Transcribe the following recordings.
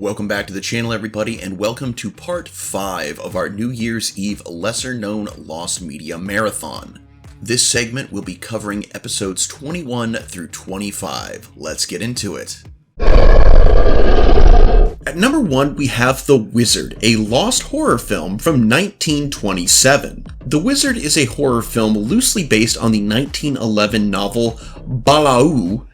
Welcome back to the channel, everybody, and welcome to part 5 of our New Year's Eve lesser-known Lost Media Marathon. This segment will be covering episodes 21 through 25. Let's get into it. At number 1, we have The Wizard, a lost horror film from 1927. The Wizard is a horror film loosely based on the 1911 novel Balaou.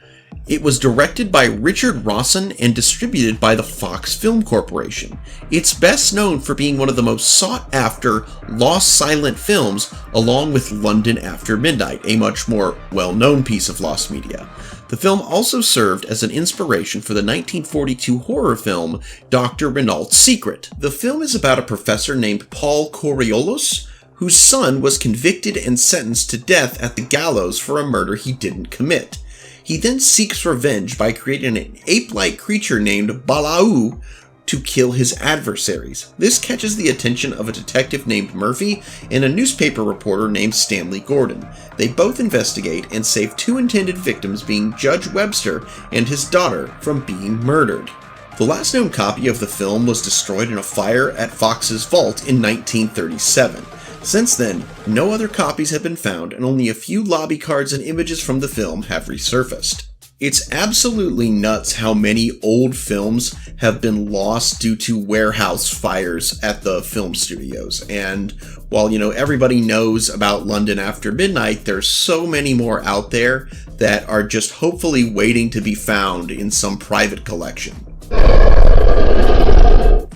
It was directed by Richard Rawson and distributed by the Fox Film Corporation. It's best known for being one of the most sought-after lost silent films, along with London After Midnight, a much more well-known piece of lost media. The film also served as an inspiration for the 1942 horror film Dr. Renault's Secret. The film is about a professor named Paul Coriolis, whose son was convicted and sentenced to death at the gallows for a murder he didn't commit. He then seeks revenge by creating an ape-like creature named Balaou to kill his adversaries. This catches the attention of a detective named Murphy and a newspaper reporter named Stanley Gordon. They both investigate and save 2 intended victims, being Judge Webster and his daughter, from being murdered. The last known copy of the film was destroyed in a fire at Fox's vault in 1937. Since then, no other copies have been found, and only a few lobby cards and images from the film have resurfaced. It's absolutely nuts how many old films have been lost due to warehouse fires at the film studios. And while, everybody knows about London After Midnight, there's so many more out there that are just hopefully waiting to be found in some private collection.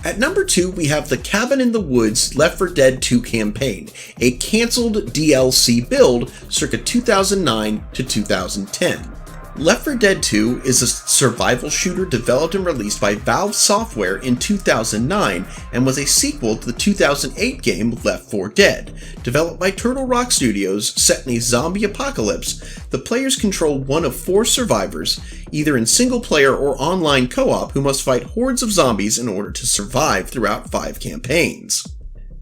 At number 2, we have the Cabin in the Woods Left 4 Dead 2 campaign, a cancelled DLC build circa 2009 to 2010. Left 4 Dead 2 is a survival shooter developed and released by Valve Software in 2009 and was a sequel to the 2008 game Left 4 Dead. Developed by Turtle Rock Studios, set in a zombie apocalypse, the players control one of 4 survivors, either in single-player or online co-op, who must fight hordes of zombies in order to survive throughout 5 campaigns.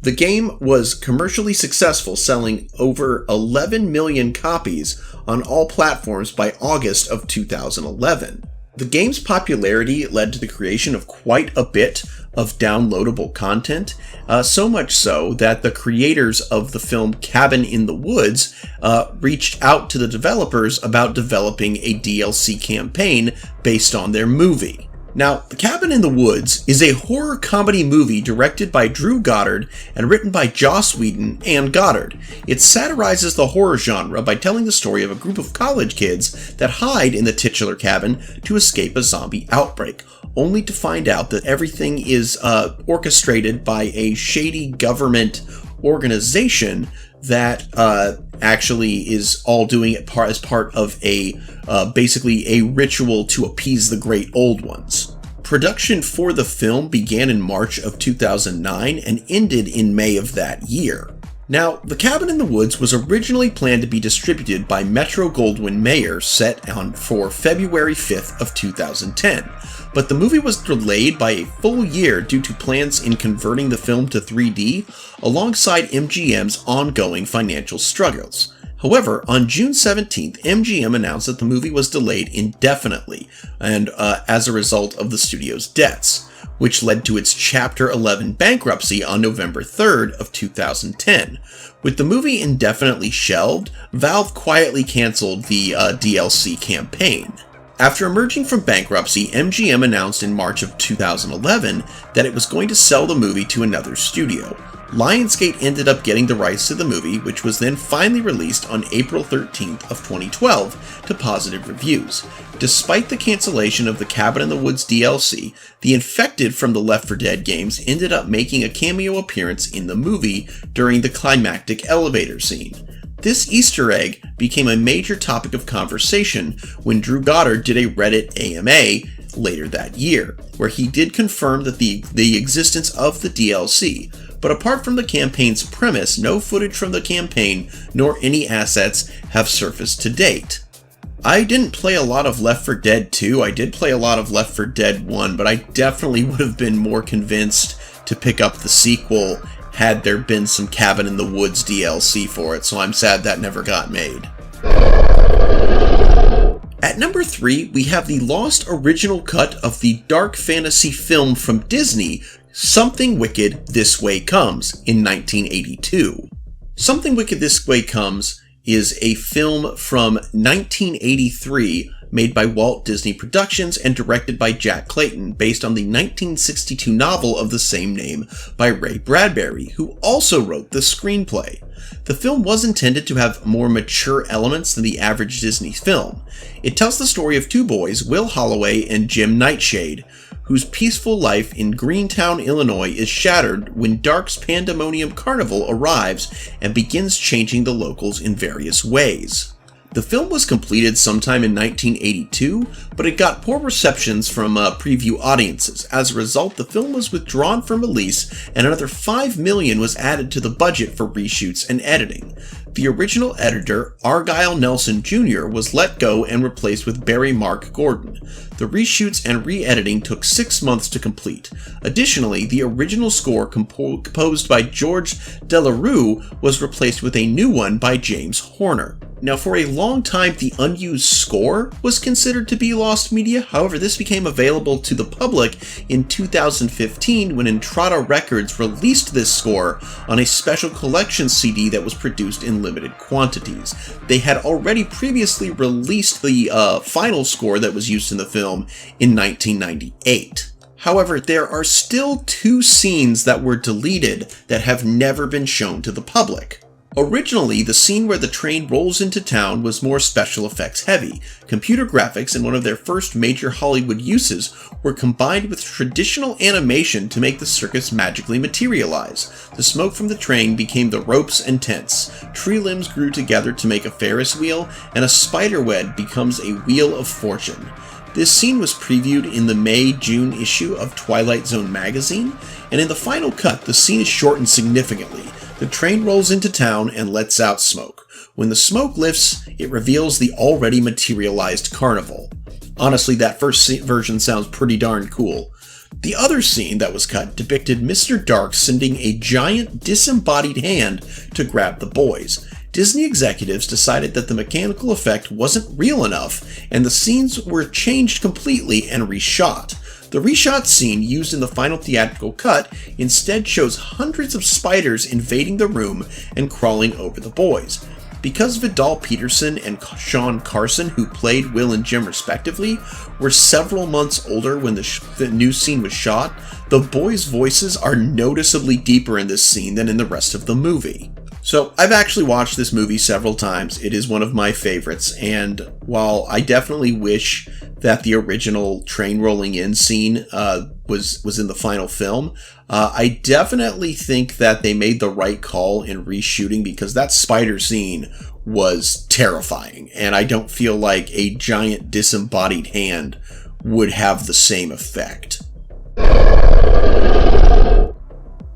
The game was commercially successful, selling over 11 million copies on all platforms by August of 2011. The game's popularity led to the creation of quite a bit of downloadable content, so much so that the creators of the film Cabin in the Woods reached out to the developers about developing a DLC campaign based on their movie. Now, The Cabin in the Woods is a horror comedy movie directed by Drew Goddard and written by Joss Whedon and Goddard. It satirizes the horror genre by telling the story of a group of college kids that hide in the titular cabin to escape a zombie outbreak, only to find out that everything is orchestrated by a shady government organization that actually is all doing it as part of a basically a ritual to appease the great old ones. Production for the film began in March of 2009 and ended in May of that year. Now, The Cabin in the Woods was originally planned to be distributed by Metro-Goldwyn-Mayer, set for February 5th of 2010, but the movie was delayed by a full year due to plans in converting the film to 3D, alongside MGM's ongoing financial struggles. However, on June 17th, MGM announced that the movie was delayed indefinitely, and as a result of the studio's debts, which led to its Chapter 11 bankruptcy on November 3rd of 2010. With the movie indefinitely shelved, Valve quietly canceled the DLC campaign. After emerging from bankruptcy, MGM announced in March of 2011 that it was going to sell the movie to another studio. Lionsgate ended up getting the rights to the movie, which was then finally released on April 13th of 2012 to positive reviews. Despite the cancellation of the Cabin in the Woods DLC, the infected from the Left 4 Dead games ended up making a cameo appearance in the movie during the climactic elevator scene. This Easter egg became a major topic of conversation when Drew Goddard did a Reddit AMA later that year, where he did confirm that the existence of the DLC. But apart from the campaign's premise, no footage from the campaign nor any assets have surfaced to date. I didn't play a lot of Left 4 Dead 2, I did play a lot of Left 4 Dead 1, but I definitely would have been more convinced to pick up the sequel had there been some Cabin in the Woods DLC for it, so I'm sad that never got made. At number 3, we have the lost original cut of the dark fantasy film from Disney, Something Wicked This Way Comes, in 1982. Something Wicked This Way Comes is a film from 1983 made by Walt Disney Productions and directed by Jack Clayton, based on the 1962 novel of the same name by Ray Bradbury, who also wrote the screenplay. The film was intended to have more mature elements than the average Disney film. It tells the story of two boys, Will Holloway and Jim Nightshade, whose peaceful life in Greentown, Illinois is shattered when Dark's Pandemonium Carnival arrives and begins changing the locals in various ways. The film was completed sometime in 1982, but it got poor receptions from preview audiences. As a result, the film was withdrawn from release, and another $5 million was added to the budget for reshoots and editing. The original editor, Argyle Nelson Jr., was let go and replaced with Barry Mark Gordon. The reshoots and re-editing took 6 months to complete. Additionally, the original score composed by George Delarue was replaced with a new one by James Horner. Now, for a long time, the unused score was considered to be lost media. However, this became available to the public in 2015 when Entrada Records released this score on a special collection CD that was produced in limited quantities. They had already previously released the final score that was used in the film in 1998. However, there are still 2 scenes that were deleted that have never been shown to the public. Originally, the scene where the train rolls into town was more special effects heavy. Computer graphics, in one of their first major Hollywood uses, were combined with traditional animation to make the circus magically materialize. The smoke from the train became the ropes and tents. Tree limbs grew together to make a Ferris wheel, and a spider web becomes a wheel of fortune. This scene was previewed in the May-June issue of Twilight Zone magazine, and in the final cut, the scene is shortened significantly. The train rolls into town and lets out smoke. When the smoke lifts, it reveals the already materialized carnival. Honestly, that first version sounds pretty darn cool. The other scene that was cut depicted Mr. Dark sending a giant disembodied hand to grab the boys. Disney executives decided that the mechanical effect wasn't real enough, and the scenes were changed completely and reshot. The reshot scene used in the final theatrical cut instead shows hundreds of spiders invading the room and crawling over the boys. Because Vidal Peterson and Sean Carson, who played Will and Jim respectively, were several months older when the new scene was shot, the boys' voices are noticeably deeper in this scene than in the rest of the movie. So, I've actually watched this movie several times. It is one of my favorites, and while I definitely wish that the original train rolling in scene was in the final film, I definitely think that they made the right call in reshooting, because that spider scene was terrifying, and I don't feel like a giant disembodied hand would have the same effect.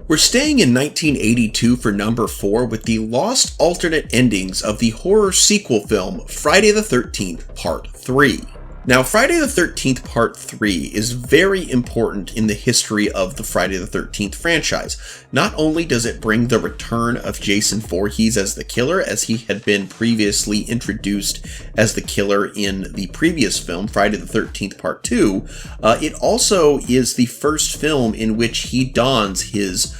We're staying in 1982 for number 4 with the lost alternate endings of the horror sequel film Friday the 13th Part 3. Now, Friday the 13th Part 3 is very important in the history of the Friday the 13th franchise. Not only does it bring the return of Jason Voorhees as the killer, as he had been previously introduced as the killer in the previous film, Friday the 13th Part 2, it also is the first film in which he dons his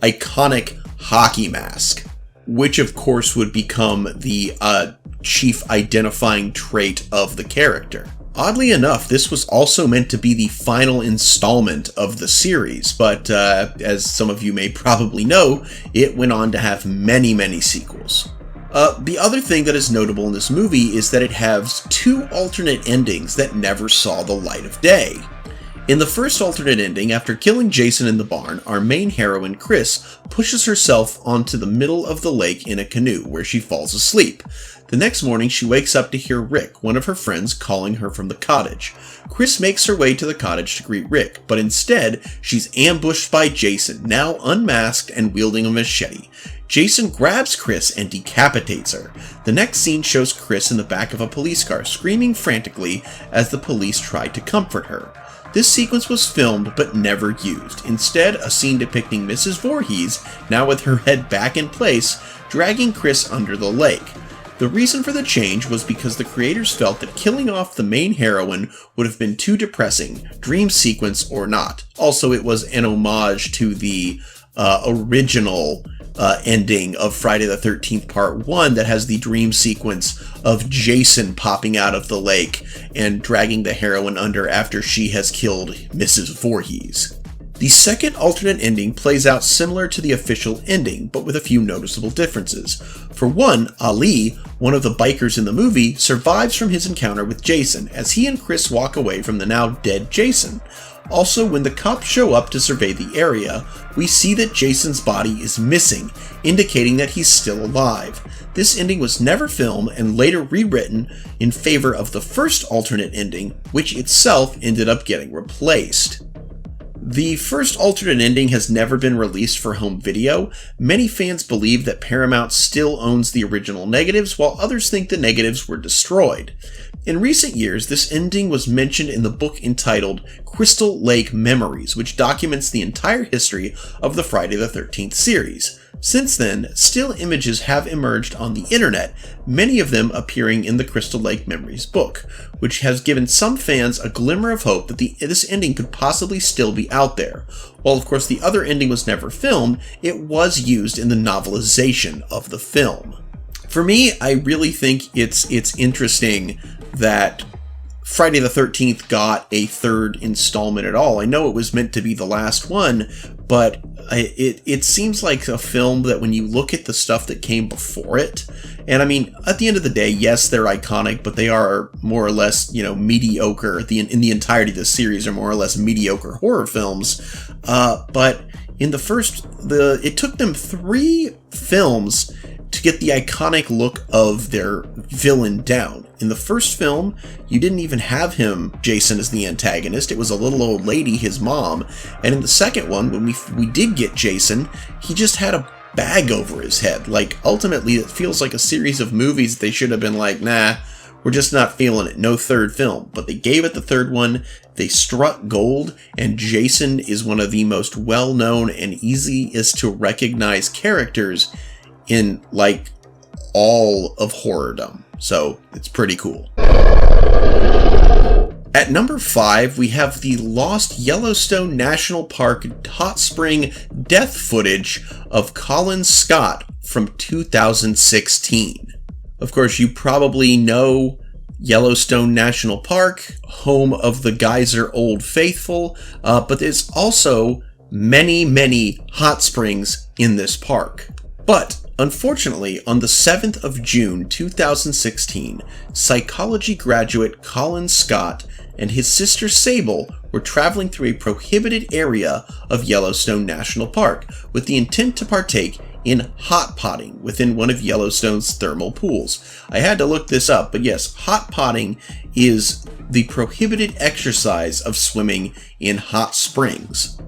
iconic hockey mask, which of course would become the chief identifying trait of the character. Oddly enough, this was also meant to be the final installment of the series, but as some of you may probably know, it went on to have many sequels. The other thing that is notable in this movie is that it has 2 alternate endings that never saw the light of day. In the first alternate ending, after killing Jason in the barn, our main heroine, Chris, pushes herself onto the middle of the lake in a canoe, where she falls asleep. The next morning, she wakes up to hear Rick, one of her friends, calling her from the cottage. Chris makes her way to the cottage to greet Rick, but instead, she's ambushed by Jason, now unmasked and wielding a machete. Jason grabs Chris and decapitates her. The next scene shows Chris in the back of a police car, screaming frantically as the police try to comfort her. This sequence was filmed but never used. Instead, a scene depicting Mrs. Voorhees, now with her head back in place, dragging Chris under the lake. The reason for the change was because the creators felt that killing off the main heroine would have been too depressing, dream sequence or not. Also, it was an homage to the original ending of Friday the 13th Part 1 that has the dream sequence of Jason popping out of the lake and dragging the heroine under after she has killed Mrs. Voorhees. The second alternate ending plays out similar to the official ending, but with a few noticeable differences. For one, Ali, one of the bikers in the movie, survives from his encounter with Jason, as he and Chris walk away from the now dead Jason. Also, when the cops show up to survey the area, we see that Jason's body is missing, indicating that he's still alive. This ending was never filmed and later rewritten in favor of the first alternate ending, which itself ended up getting replaced. The first alternate ending has never been released for home video. Many fans believe that Paramount still owns the original negatives, while others think the negatives were destroyed. In recent years, this ending was mentioned in the book entitled Crystal Lake Memories, which documents the entire history of the Friday the 13th series. Since then, still images have emerged on the internet, many of them appearing in the Crystal Lake Memories book, which has given some fans a glimmer of hope that this ending could possibly still be out there. While of course the other ending was never filmed, it was used in the novelization of the film. For me, I really think it's interesting that Friday the 13th got a third installment at all. I know it was meant to be the last one, but it seems like a film that when you look at the stuff that came before it, and I mean, at the end of the day, yes, they're iconic, but they are more or less, mediocre. In the entirety of the series are more or less mediocre horror films. But in the first, it took them 3 films to get the iconic look of their villain down. In the first film, you didn't even have Jason, as the antagonist. It was a little old lady, his mom. And in the second one, when we did get Jason, he just had a bag over his head. Like, ultimately, it feels like a series of movies they should have been like, nah, we're just not feeling it. No third film. But they gave it the third one. They struck gold, and Jason is one of the most well-known and easiest to recognize characters in, like, all of horrordom. So, it's pretty cool. At number 5, we have the lost Yellowstone National Park hot spring death footage of Colin Scott from 2016. Of course, you probably know Yellowstone National Park, home of the Geyser Old Faithful, but there's also many, many hot springs in this park. But unfortunately, on the 7th of June 2016, psychology graduate Colin Scott and his sister Sable were traveling through a prohibited area of Yellowstone National Park with the intent to partake in hot potting within one of Yellowstone's thermal pools. I had to look this up, but yes, hot potting is the prohibited exercise of swimming in hot springs.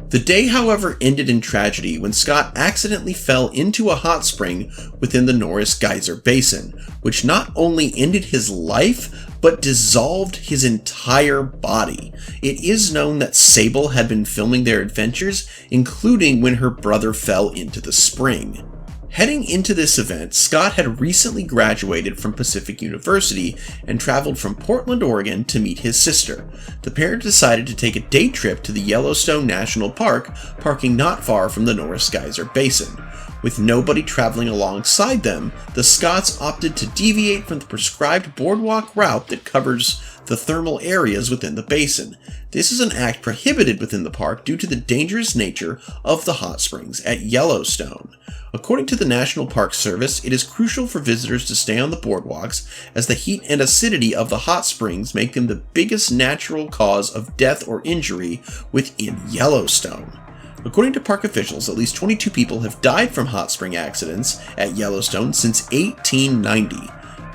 The day, however, ended in tragedy when Scott accidentally fell into a hot spring within the Norris Geyser Basin, which not only ended his life, but dissolved his entire body. It is known that Sable had been filming their adventures, including when her brother fell into the spring. Heading into this event, Scott had recently graduated from Pacific University and traveled from Portland, Oregon to meet his sister. The pair decided to take a day trip to the Yellowstone National Park, parking not far from the Norris Geyser Basin. With nobody traveling alongside them, the Scotts opted to deviate from the prescribed boardwalk route that covers the thermal areas within the basin. This is an act prohibited within the park due to the dangerous nature of the hot springs at Yellowstone. According to the National Park Service, it is crucial for visitors to stay on the boardwalks as the heat and acidity of the hot springs make them the biggest natural cause of death or injury within Yellowstone. According to park officials, at least 22 people have died from hot spring accidents at Yellowstone since 1890.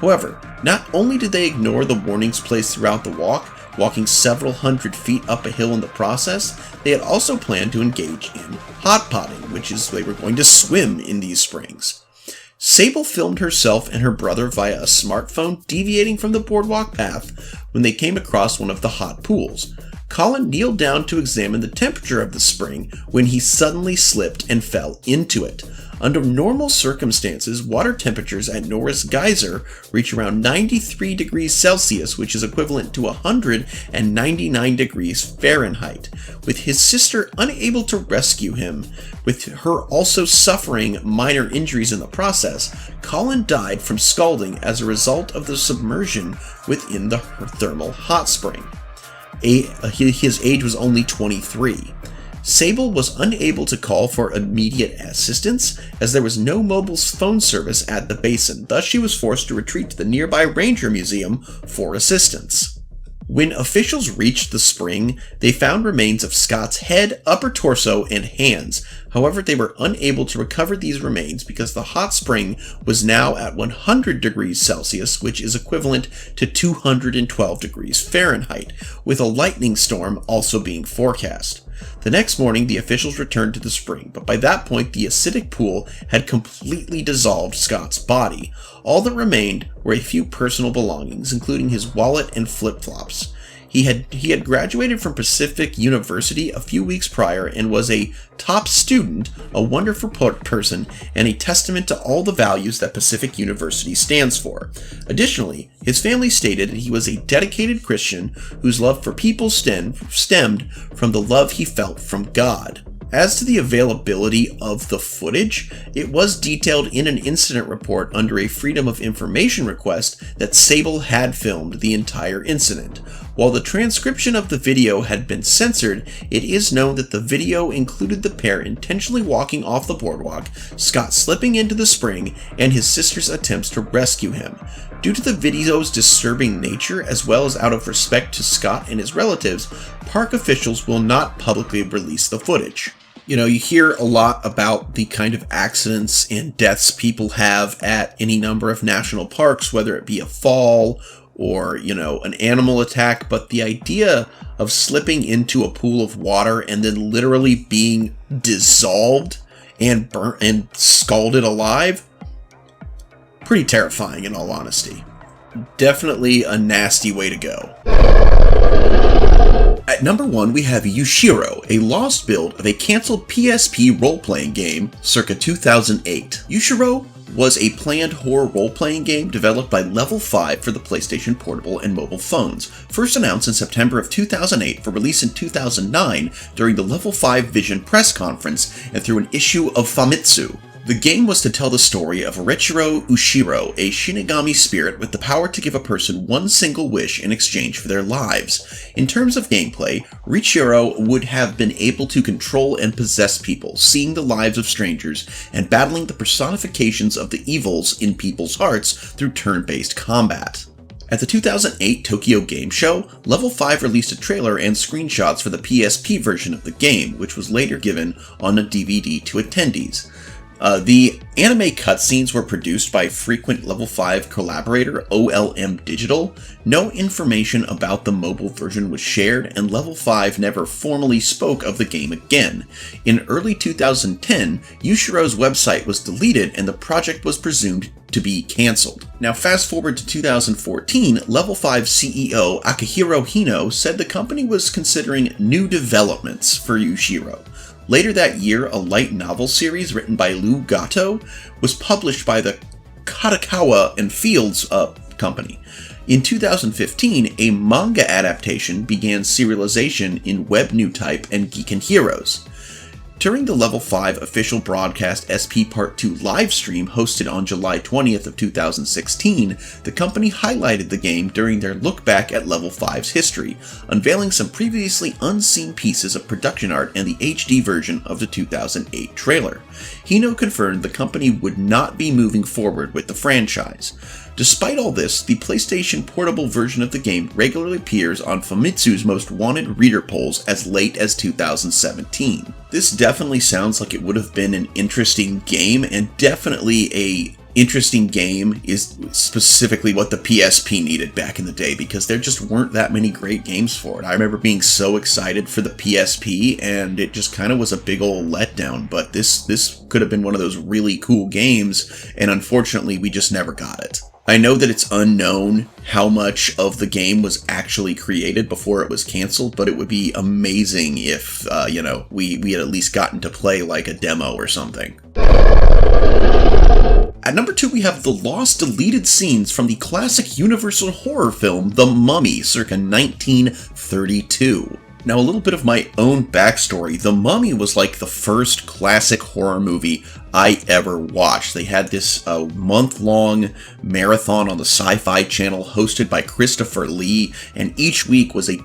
However, not only did they ignore the warnings placed throughout the walking several hundred feet up a hill in the process, they had also planned to engage in hot potting, which is they were going to swim in these springs. Sable filmed herself and her brother via a smartphone deviating from the boardwalk path when they came across one of the hot pools. Colin kneeled down to examine the temperature of the spring when he suddenly slipped and fell into it. Under normal circumstances, water temperatures at Norris Geyser reach around 93 degrees Celsius, which is equivalent to 199 degrees Fahrenheit. With his sister unable to rescue him, with her also suffering minor injuries in the process, Colin died from scalding as a result of the submersion within the thermal hot spring. His age was only 23. Sable was unable to call for immediate assistance as there was no mobile phone service at the basin, thus she was forced to retreat to the nearby Ranger Museum for assistance. When officials reached the spring, they found remains of Scott's head, upper torso, and hands. However, they were unable to recover these remains because the hot spring was now at 100 degrees Celsius, which is equivalent to 212 degrees Fahrenheit, with a lightning storm also being forecast. The next morning, the officials returned to the spring, but by that point, the acidic pool had completely dissolved Scott's body. All that remained were a few personal belongings, including his wallet and flip-flops. He had graduated from Pacific University a few weeks prior and was a top student, a wonderful person, and a testament to all the values that Pacific University stands for. Additionally, his family stated that he was a dedicated Christian whose love for people stemmed from the love he felt from God. As to the availability of the footage, it was detailed in an incident report under a Freedom of Information request that Sable had filmed the entire incident. While the transcription of the video had been censored, it is known that the video included the pair intentionally walking off the boardwalk, Scott slipping into the spring, and his sister's attempts to rescue him. Due to the video's disturbing nature, as well as out of respect to Scott and his relatives, park officials will not publicly release the footage. You know, you hear a lot about the kind of accidents and deaths people have at any number of national parks, whether it be a fall or, an animal attack, but the idea of slipping into a pool of water and then literally being dissolved and burnt and scalded alive, pretty terrifying in all honesty. Definitely a nasty way to go. At number 1, we have Yushiro, a lost build of a cancelled PSP role-playing game circa 2008. Yushiro was a planned horror role-playing game developed by Level 5 for the PlayStation Portable and mobile phones, first announced in September of 2008 for release in 2009 during the Level 5 Vision press conference and through an issue of Famitsu. The game was to tell the story of Richiro Ushiro, a Shinigami spirit with the power to give a person one single wish in exchange for their lives. In terms of gameplay, Richiro would have been able to control and possess people, seeing the lives of strangers, and battling the personifications of the evils in people's hearts through turn-based combat. At the 2008 Tokyo Game Show, Level 5 released a trailer and screenshots for the PSP version of the game, which was later given on a DVD to attendees. The anime cutscenes were produced by frequent Level 5 collaborator OLM Digital. No information about the mobile version was shared, and Level 5 never formally spoke of the game again. In early 2010, Yushiro's website was deleted and the project was presumed to be cancelled. Now fast forward to 2014, Level 5 CEO Akihiro Hino said the company was considering new developments for Yushiro. Later that year, a light novel series written by Lou Gatto was published by the Kadokawa and Fields company. In 2015, a manga adaptation began serialization in Web New Type and Geekin' Heroes. During the Level 5 official broadcast SP Part 2 livestream hosted on July 20th of 2016, the company highlighted the game during their look back at Level 5's history, unveiling some previously unseen pieces of production art and the HD version of the 2008 trailer. Hino confirmed the company would not be moving forward with the franchise. Despite all this, the PlayStation Portable version of the game regularly appears on Famitsu's most wanted reader polls as late as 2017. This definitely sounds like it would have been an interesting game, and definitely a interesting game is specifically what the PSP needed back in the day, because there just weren't that many great games for it. I remember being so excited for the PSP, and it just kind of was a big old letdown, but this could have been one of those really cool games, and unfortunately we just never got it. I know that it's unknown how much of the game was actually created before it was canceled, but it would be amazing if, we had at least gotten to play like a demo or something. At number 2, we have the lost deleted scenes from the classic Universal horror film The Mummy, circa 1932. Now, a little bit of my own backstory. The Mummy was like the first classic horror movie I ever watched. They had this month-long marathon on the Sci-Fi Channel hosted by Christopher Lee, and each week was a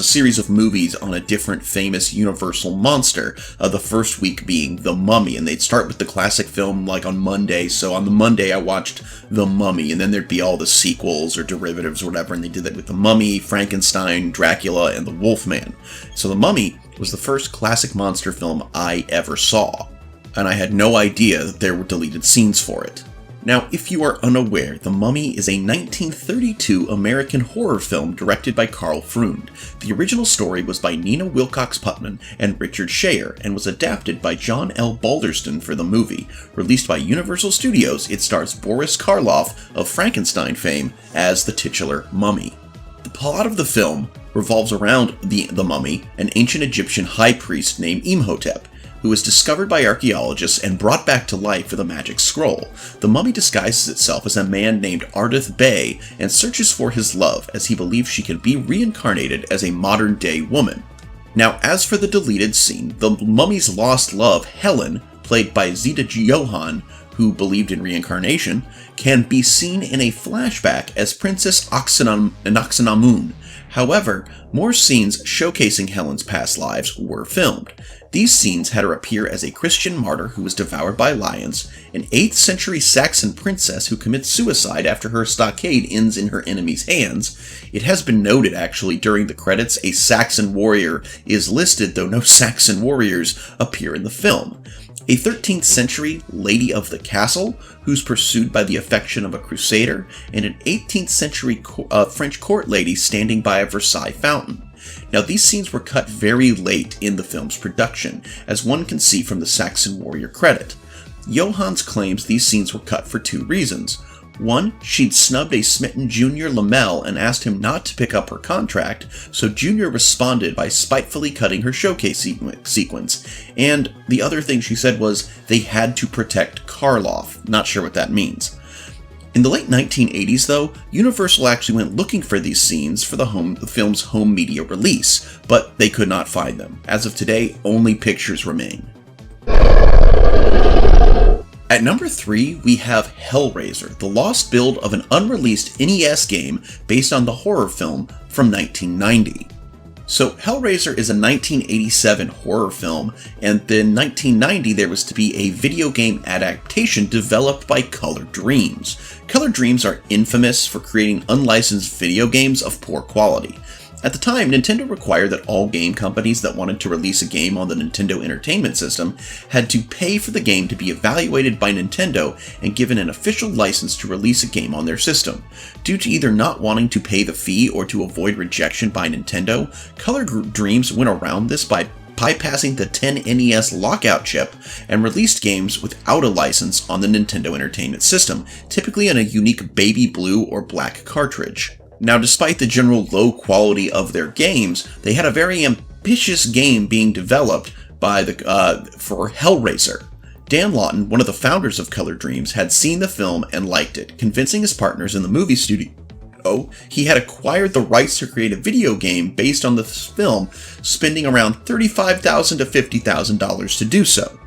series of movies on a different famous Universal monster, the first week being The Mummy, and they'd start with the classic film like on Monday, so on the Monday I watched The Mummy, and then there'd be all the sequels or derivatives or whatever, and they did that with The Mummy, Frankenstein, Dracula, and The Wolfman. So The Mummy was the first classic monster film I ever saw, and I had no idea that there were deleted scenes for it. Now, if you are unaware, The Mummy is a 1932 American horror film directed by Carl Freund. The original story was by Nina Wilcox Putnam and Richard Schayer, and was adapted by John L. Balderston for the movie. Released by Universal Studios, it stars Boris Karloff of Frankenstein fame as the titular mummy. The plot of the film revolves around the mummy, an ancient Egyptian high priest named Imhotep, who was discovered by archaeologists and brought back to life with a magic scroll. The mummy disguises itself as a man named Ardith Bey and searches for his love, as he believes she can be reincarnated as a modern-day woman. Now, as for the deleted scene, the mummy's lost love, Helen, played by Zita Johann, who believed in reincarnation, can be seen in a flashback as Princess Oxanamun. However, more scenes showcasing Helen's past lives were filmed. These scenes had her appear as a Christian martyr who was devoured by lions, an 8th century Saxon princess who commits suicide after her stockade ends in her enemy's hands. It has been noted, actually, during the credits, a Saxon warrior is listed, though no Saxon warriors appear in the film. A 13th century lady of the castle, who's pursued by the affection of a crusader, and an 18th century French court lady standing by a Versailles fountain. Now, these scenes were cut very late in the film's production, as one can see from the Saxon warrior credit. Johans claims these scenes were cut for 2 reasons. One, she'd snubbed a smitten Junior Lamel and asked him not to pick up her contract, so Junior responded by spitefully cutting her showcase sequence. And the other thing she said was they had to protect Karloff. Not sure what that means. In the late 1980s, though, Universal actually went looking for these scenes for the film's home media release, but they could not find them. As of today, only pictures remain. At number 3, we have Hellraiser, the lost build of an unreleased NES game based on the horror film from 1990. So Hellraiser is a 1987 horror film, and then 1990 there was to be a video game adaptation developed by Color Dreams. Color Dreams are infamous for creating unlicensed video games of poor quality. At the time, Nintendo required that all game companies that wanted to release a game on the Nintendo Entertainment System had to pay for the game to be evaluated by Nintendo and given an official license to release a game on their system. Due to either not wanting to pay the fee or to avoid rejection by Nintendo, Color Dreams went around this by bypassing the 10NES lockout chip and released games without a license on the Nintendo Entertainment System, typically in a unique baby blue or black cartridge. Now, despite the general low quality of their games, they had a very ambitious game being developed for Hellraiser. Dan Lawton, one of the founders of Color Dreams, had seen the film and liked it, convincing his partners in the movie studio he had acquired the rights to create a video game based on the film, spending around $35,000 to $50,000 to do so.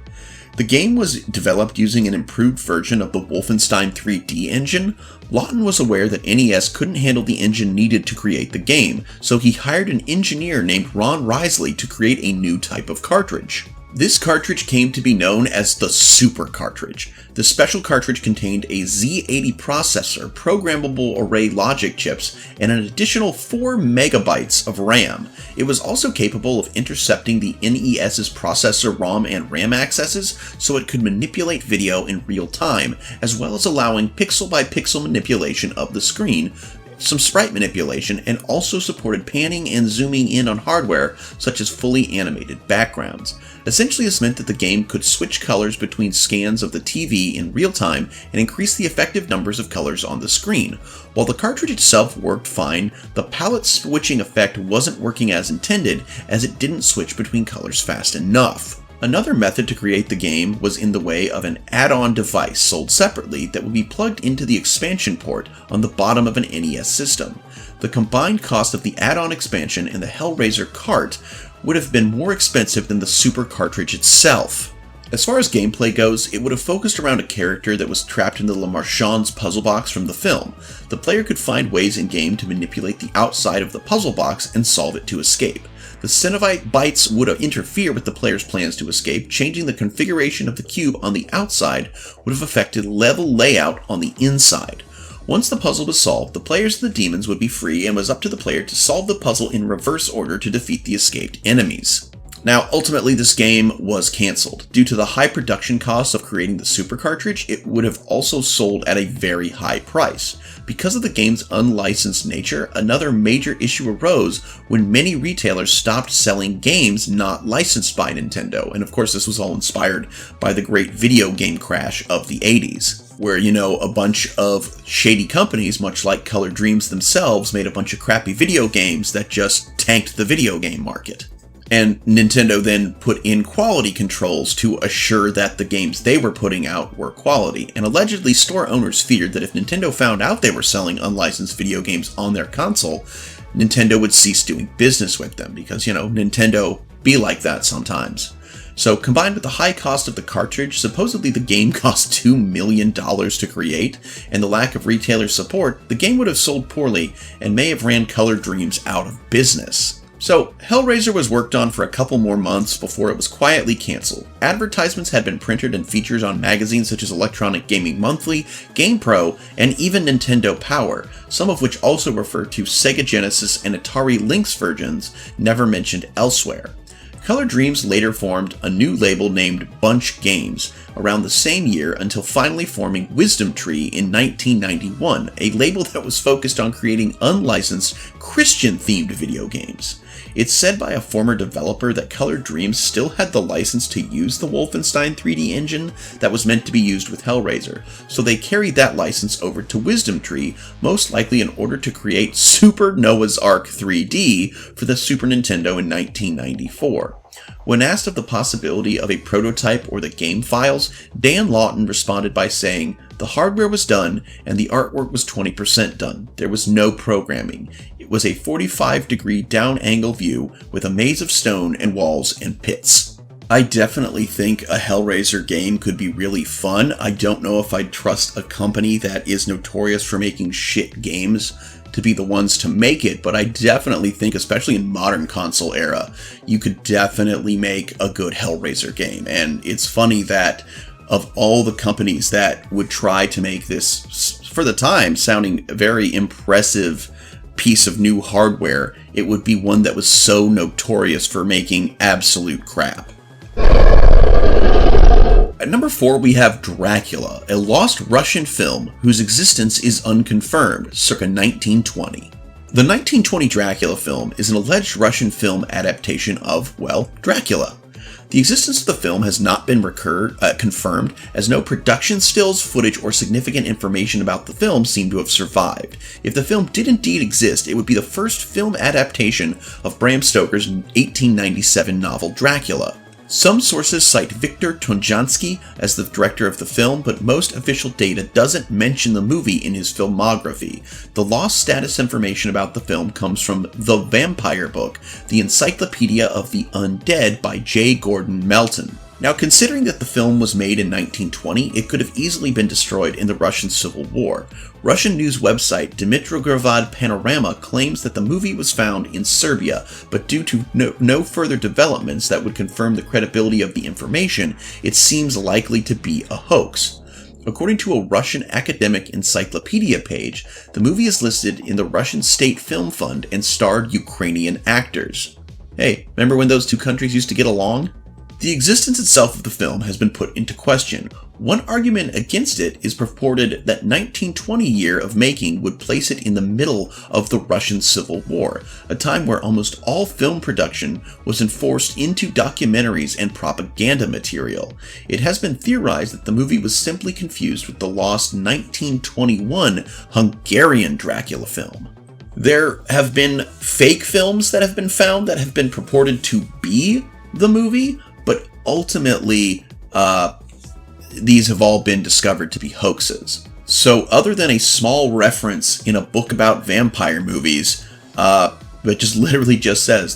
The game was developed using an improved version of the Wolfenstein 3D engine. Lawton was aware that NES couldn't handle the engine needed to create the game, so he hired an engineer named Ron Risley to create a new type of cartridge. This cartridge came to be known as the Super Cartridge. The special cartridge contained a Z80 processor, programmable array logic chips, and an additional 4 megabytes of RAM. It was also capable of intercepting the NES's processor ROM and RAM accesses, so it could manipulate video in real time, as well as allowing pixel-by-pixel manipulation of the screen, some sprite manipulation, and also supported panning and zooming in on hardware such as fully animated backgrounds. Essentially, this meant that the game could switch colors between scans of the TV in real time and increase the effective numbers of colors on the screen. While the cartridge itself worked fine, the palette switching effect wasn't working as intended, as it didn't switch between colors fast enough. Another method to create the game was in the way of an add-on device sold separately that would be plugged into the expansion port on the bottom of an NES system. The combined cost of the add-on expansion and the Hellraiser cart would have been more expensive than the Super cartridge itself. As far as gameplay goes, it would have focused around a character that was trapped in the Le Marchand's puzzle box from the film. The player could find ways in-game to manipulate the outside of the puzzle box and solve it to escape. The Cenobites would interfere with the player's plans to escape. Changing the configuration of the cube on the outside would have affected level layout on the inside. Once the puzzle was solved, the players and the demons would be free, and it was up to the player to solve the puzzle in reverse order to defeat the escaped enemies. Now, ultimately, this game was cancelled. Due to the high production costs of creating the Super cartridge, it would have also sold at a very high price. Because of the game's unlicensed nature, another major issue arose when many retailers stopped selling games not licensed by Nintendo. And of course, this was all inspired by the great video game crash of the 80s, where, a bunch of shady companies, much like Color Dreams themselves, made a bunch of crappy video games that just tanked the video game market. And Nintendo then put in quality controls to assure that the games they were putting out were quality. And allegedly, store owners feared that if Nintendo found out they were selling unlicensed video games on their console, Nintendo would cease doing business with them because, Nintendo be like that sometimes. So combined with the high cost of the cartridge, supposedly the game cost $2 million to create, and the lack of retailer support, the game would have sold poorly and may have ran Color Dreams out of business. So, Hellraiser was worked on for a couple more months before it was quietly cancelled. Advertisements had been printed and features on magazines such as Electronic Gaming Monthly, GamePro, and even Nintendo Power, some of which also refer to Sega Genesis and Atari Lynx versions, never mentioned elsewhere. Color Dreams later formed a new label named Bunch Games around the same year until finally forming Wisdom Tree in 1991, a label that was focused on creating unlicensed Christian-themed video games. It's said by a former developer that Color Dreams still had the license to use the Wolfenstein 3D engine that was meant to be used with Hellraiser, so they carried that license over to Wisdom Tree, most likely in order to create Super Noah's Ark 3D for the Super Nintendo in 1994. When asked of the possibility of a prototype or the game files, Dan Lawton responded by saying, "The hardware was done and the artwork was 20% done. There was no programming. It was a 45-degree down angle view with a maze of stone and walls and pits." I definitely think a Hellraiser game could be really fun. I don't know if I'd trust a company that is notorious for making shit games to be the ones to make it, but I definitely think, especially in modern console era, you could definitely make a good Hellraiser game. And it's funny that of all the companies that would try to make this, for the time, sounding very impressive piece of new hardware, it would be one that was so notorious for making absolute crap. At number 4, we have Dracula, a lost Russian film whose existence is unconfirmed, circa 1920. The 1920 Dracula film is an alleged Russian film adaptation of, Dracula. The existence of the film has not been confirmed, as no production stills, footage, or significant information about the film seem to have survived. If the film did indeed exist, it would be the first film adaptation of Bram Stoker's 1897 novel Dracula. Some sources cite Viktor Tonjansky as the director of the film, but most official data doesn't mention the movie in his filmography. The lost status information about the film comes from The Vampire Book, the Encyclopedia of the Undead by J. Gordon Melton. Now, considering that the film was made in 1920, it could have easily been destroyed in the Russian Civil War. Russian news website Dimitrograd Panorama claims that the movie was found in Serbia, but due to no further developments that would confirm the credibility of the information, it seems likely to be a hoax. According to a Russian academic encyclopedia page, the movie is listed in the Russian State Film Fund and starred Ukrainian actors. Hey, remember when those two countries used to get along? The existence itself of the film has been put into question. One argument against it is purported that 1920 year of making would place it in the middle of the Russian Civil War, a time where almost all film production was enforced into documentaries and propaganda material. It has been theorized that the movie was simply confused with the lost 1921 Hungarian Dracula film. There have been fake films that have been found that have been purported to be the movie, but ultimately, these have all been discovered to be hoaxes. So other than a small reference in a book about vampire movies, that just literally just says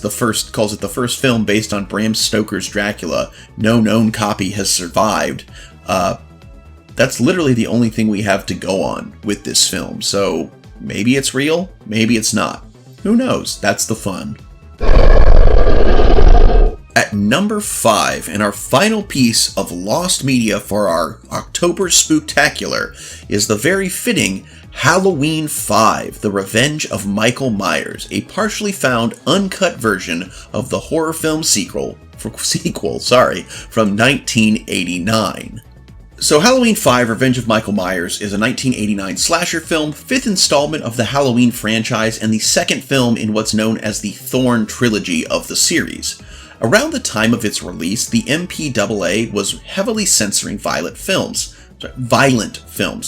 calls it the first film based on Bram Stoker's Dracula, no known copy has survived, that's literally the only thing we have to go on with this film. So maybe it's real, maybe it's not. Who knows? That's the fun. At number 5, and our final piece of lost media for our October Spooktacular, is the very fitting Halloween 5, The Revenge of Michael Myers, a partially found uncut version of the horror film sequel from 1989. So Halloween 5, Revenge of Michael Myers is a 1989 slasher film, 5th installment of the Halloween franchise, and the second film in what's known as the Thorn trilogy of the series. Around the time of its release, the MPAA was heavily censoring violent films.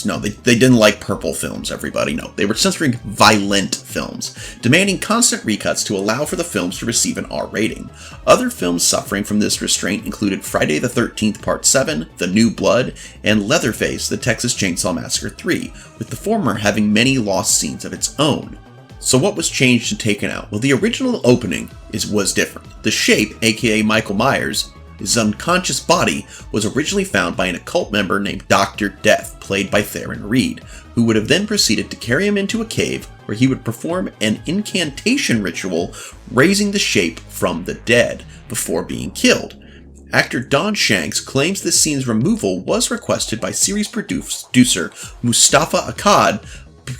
No, they didn't like purple films, everybody. No, they were censoring violent films, demanding constant recuts to allow for the films to receive an R rating. Other films suffering from this restraint included Friday the 13th Part 7, The New Blood, and Leatherface, The Texas Chainsaw Massacre 3, with the former having many lost scenes of its own. So what was changed and taken out? Well, the original opening was different. The Shape, aka Michael Myers, his unconscious body, was originally found by an occult member named Dr. Death, played by Theron Reed, who would have then proceeded to carry him into a cave where he would perform an incantation ritual, raising the Shape from the dead before being killed. Actor Don Shanks claims this scene's removal was requested by series producer Mustafa Akkad,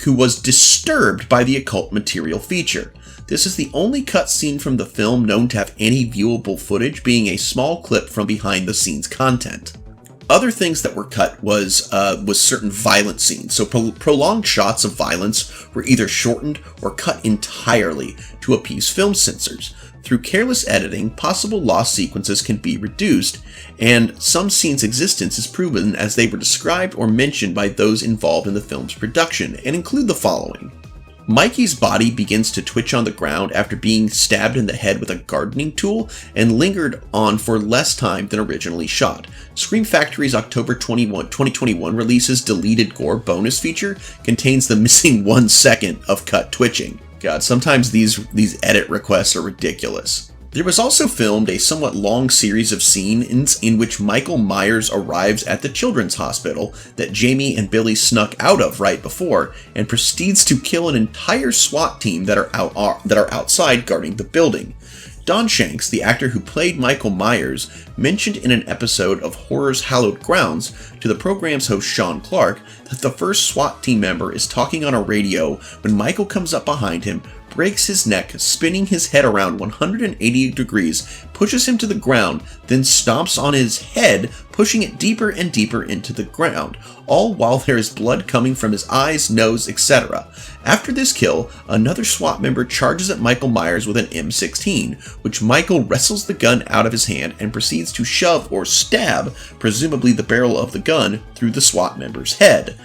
who was disturbed by the occult material feature. This is the only cut scene from the film known to have any viewable footage, being a small clip from behind the scenes content. Other things that were cut was certain violent scenes. So prolonged shots of violence were either shortened or cut entirely to appease film censors. Through careless editing, possible lost sequences can be reduced, and some scenes' existence is proven as they were described or mentioned by those involved in the film's production, and include the following. Mikey's body begins to twitch on the ground after being stabbed in the head with a gardening tool and lingered on for less time than originally shot. Scream Factory's October 2021 release's deleted gore bonus feature contains the missing 1 second of cut twitching. God, sometimes these edit requests are ridiculous. There was also filmed a somewhat long series of scenes in which Michael Myers arrives at the children's hospital that Jamie and Billy snuck out of right before, and proceeds to kill an entire SWAT team that are outside guarding the building. Don Shanks, the actor who played Michael Myers, mentioned in an episode of Horror's Hallowed Grounds to the program's host Sean Clark that the first SWAT team member is talking on a radio when Michael comes up behind him, breaks his neck, spinning his head around 180 degrees, pushes him to the ground, then stomps on his head, pushing it deeper and deeper into the ground, all while there is blood coming from his eyes, nose, etc. After this kill, another SWAT member charges at Michael Myers with an M16, which Michael wrestles the gun out of his hand and proceeds to shove or stab, presumably the barrel of the gun, through the SWAT member's head.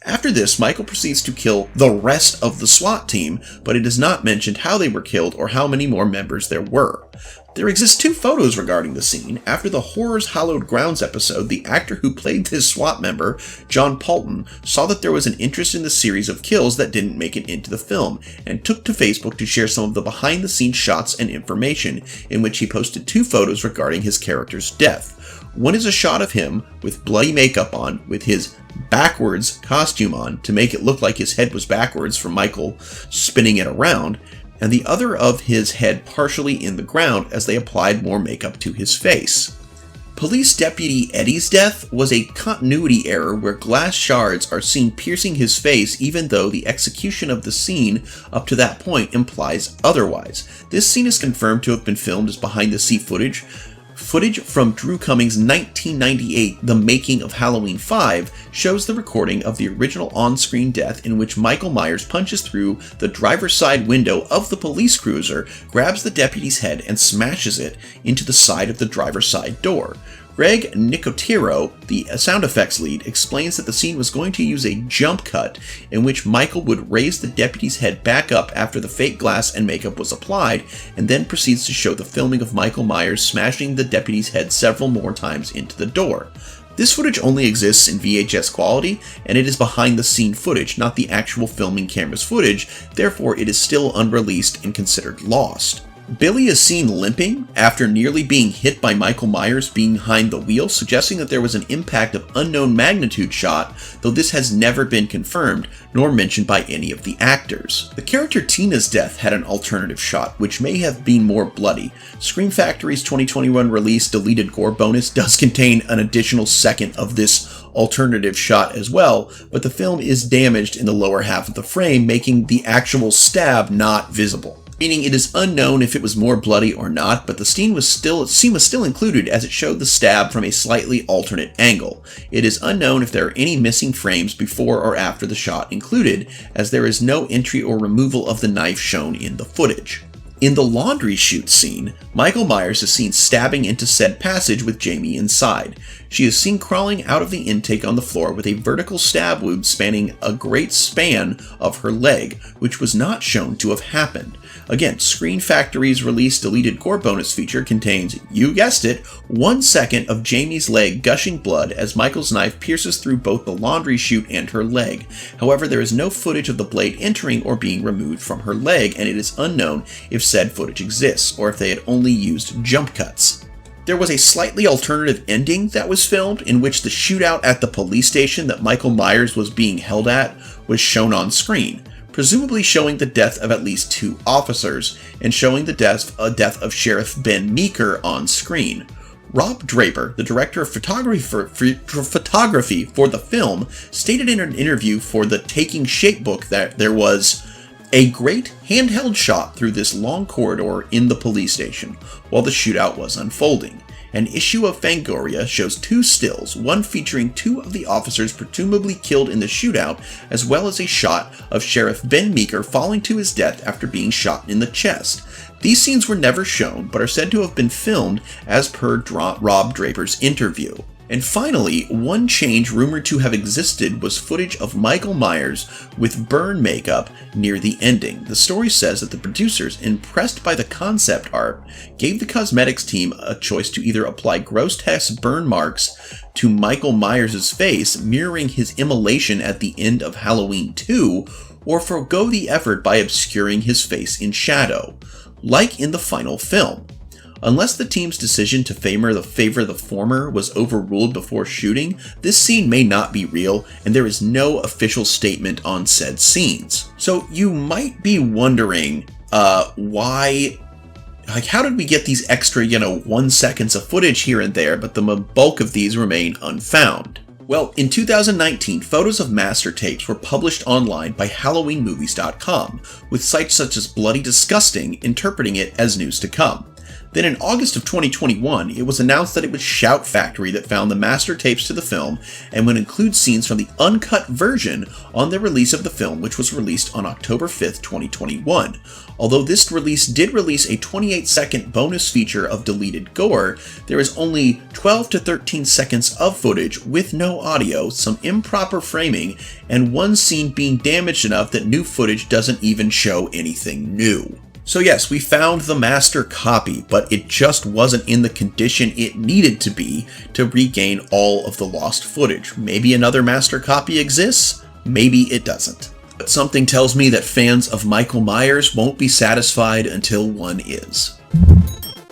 After this, Michael proceeds to kill the rest of the SWAT team, but it is not mentioned how they were killed or how many more members there were. There exist 2 photos regarding the scene. After the Horror's Hallowed Grounds episode, the actor who played this SWAT member, John Paulton, saw that there was an interest in the series of kills that didn't make it into the film, and took to Facebook to share some of the behind-the-scenes shots and information, in which he posted 2 photos regarding his character's death. One is a shot of him with bloody makeup on, with his backwards costume on to make it look like his head was backwards from Michael spinning it around, and the other of his head partially in the ground as they applied more makeup to his face. Police Deputy Eddie's death was a continuity error where glass shards are seen piercing his face, even though the execution of the scene up to that point implies otherwise. This scene is confirmed to have been filmed as behind-the-scene footage Footage from Drew Cummings' 1998 The Making of Halloween 5 shows the recording of the original on-screen death in which Michael Myers punches through the driver's side window of the police cruiser, grabs the deputy's head, and smashes it into the side of the driver's side door. Greg Nicotero, the sound effects lead, explains that the scene was going to use a jump cut in which Michael would raise the deputy's head back up after the fake glass and makeup was applied, and then proceeds to show the filming of Michael Myers smashing the deputy's head several more times into the door. This footage only exists in VHS quality, and it is behind the scene footage, not the actual filming camera's footage, therefore it is still unreleased and considered lost. Billy is seen limping after nearly being hit by Michael Myers behind the wheel, suggesting that there was an impact of unknown magnitude shot, though this has never been confirmed, nor mentioned by any of the actors. The character Tina's death had an alternative shot, which may have been more bloody. Scream Factory's 2021 release deleted gore bonus does contain an additional second of this alternative shot as well, but the film is damaged in the lower half of the frame, making the actual stab not visible. Meaning it is unknown if it was more bloody or not, but the scene was still included as it showed the stab from a slightly alternate angle. It is unknown if there are any missing frames before or after the shot included, as there is no entry or removal of the knife shown in the footage. In the laundry chute scene, Michael Myers is seen stabbing into said passage with Jamie inside. She is seen crawling out of the intake on the floor with a vertical stab wound spanning a great span of her leg, which was not shown to have happened. Again, Screen Factory's release deleted gore bonus feature contains, you guessed it, 1 second of Jamie's leg gushing blood as Michael's knife pierces through both the laundry chute and her leg. However, there is no footage of the blade entering or being removed from her leg, and it is unknown if said footage exists, or if they had only used jump cuts. There was a slightly alternative ending that was filmed in which the shootout at the police station that Michael Myers was being held at was shown on screen, presumably showing the death of at least 2 officers, and showing the death of Sheriff Ben Meeker on screen. Rob Draper, the director of photography for the film, stated in an interview for the Taking Shape book that there was a great handheld shot through this long corridor in the police station while the shootout was unfolding. An issue of Fangoria shows 2 stills, one featuring 2 of the officers presumably killed in the shootout, as well as a shot of Sheriff Ben Meeker falling to his death after being shot in the chest. These scenes were never shown, but are said to have been filmed as per Rob Draper's interview. And finally, one change rumored to have existed was footage of Michael Myers with burn makeup near the ending. The story says that the producers, impressed by the concept art, gave the cosmetics team a choice to either apply grotesque burn marks to Michael Myers' face, mirroring his immolation at the end of Halloween 2, or forego the effort by obscuring his face in shadow, like in the final film. Unless the team's decision to favor the former was overruled before shooting, this scene may not be real, and there is no official statement on said scenes. So you might be wondering, why, how did we get these extra, 1 seconds of footage here and there, but the bulk of these remain unfound? Well, in 2019, photos of master tapes were published online by HalloweenMovies.com, with sites such as Bloody Disgusting interpreting it as news to come. Then in August of 2021, it was announced that it was Shout Factory that found the master tapes to the film and would include scenes from the uncut version on the release of the film, which was released on October 5th, 2021. Although this release did release a 28-second bonus feature of deleted gore, there is only 12 to 13 seconds of footage with no audio, some improper framing, and one scene being damaged enough that new footage doesn't even show anything new. So yes, we found the master copy, but it just wasn't in the condition it needed to be to regain all of the lost footage. Maybe another master copy exists, maybe it doesn't. But something tells me that fans of Michael Myers won't be satisfied until one is.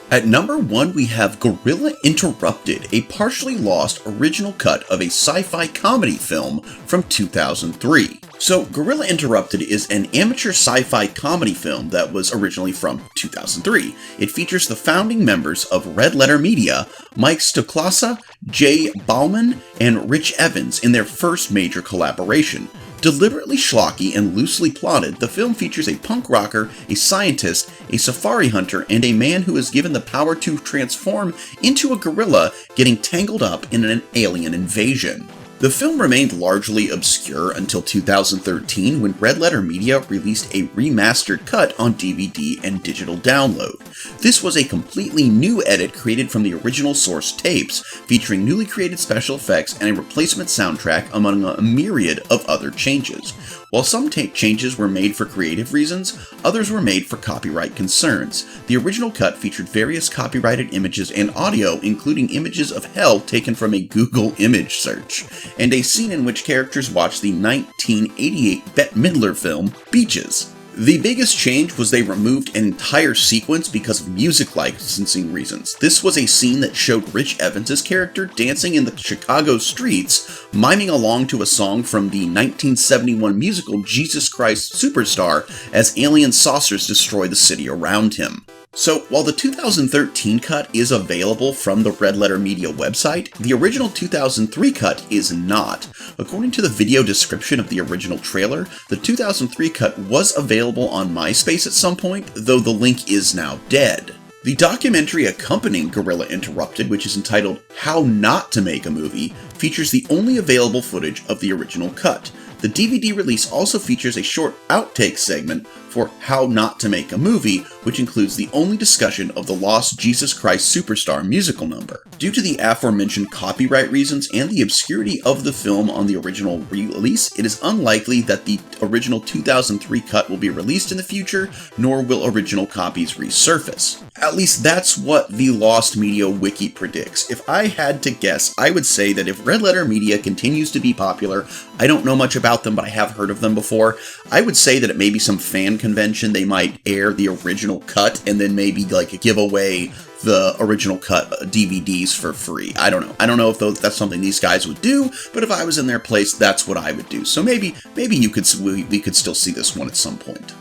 At number 1, we have Gorilla Interrupted, a partially lost original cut of a sci-fi comedy film from 2003. So, Gorilla Interrupted is an amateur sci-fi comedy film that was originally from 2003. It features the founding members of Red Letter Media, Mike Stoklasa, Jay Bauman, and Rich Evans in their first major collaboration. Deliberately schlocky and loosely plotted, the film features a punk rocker, a scientist, a safari hunter, and a man who is given the power to transform into a gorilla getting tangled up in an alien invasion. The film remained largely obscure until 2013 when Red Letter Media released a remastered cut on DVD and digital download. This was a completely new edit created from the original source tapes, featuring newly created special effects and a replacement soundtrack among a myriad of other changes. While some tape changes were made for creative reasons, others were made for copyright concerns. The original cut featured various copyrighted images and audio, including images of hell taken from a Google image search, and a scene in which characters watch the 1988 Bette Midler film, Beaches. The biggest change was they removed an entire sequence because of music licensing reasons. This was a scene that showed Rich Evans' character dancing in the Chicago streets, miming along to a song from the 1971 musical Jesus Christ Superstar as alien saucers destroy the city around him. So, while the 2013 cut is available from the Red Letter Media website, the original 2003 cut is not. According to the video description of the original trailer, the 2003 cut was available on MySpace at some point, though the link is now dead. The documentary accompanying Gorilla Interrupted, which is entitled How Not to Make a Movie, features the only available footage of the original cut. The DVD release also features a short outtake segment for How Not to Make a Movie, which includes the only discussion of the lost Jesus Christ Superstar musical number. Due to the aforementioned copyright reasons and the obscurity of the film on the original release, it is unlikely that the original 2003 cut will be released in the future, nor will original copies resurface. At least that's what the Lost Media Wiki predicts. If I had to guess, I would say that if Red Letter Media continues to be popular, I don't know much about them, but I have heard of them before, I would say that it may be some fan convention they might air the original cut and then maybe like give away the original cut DVDs for free. I don't know. I don't know if that's something these guys would do, but if I was in their place, that's what I would do. So maybe we could still see this one at some point.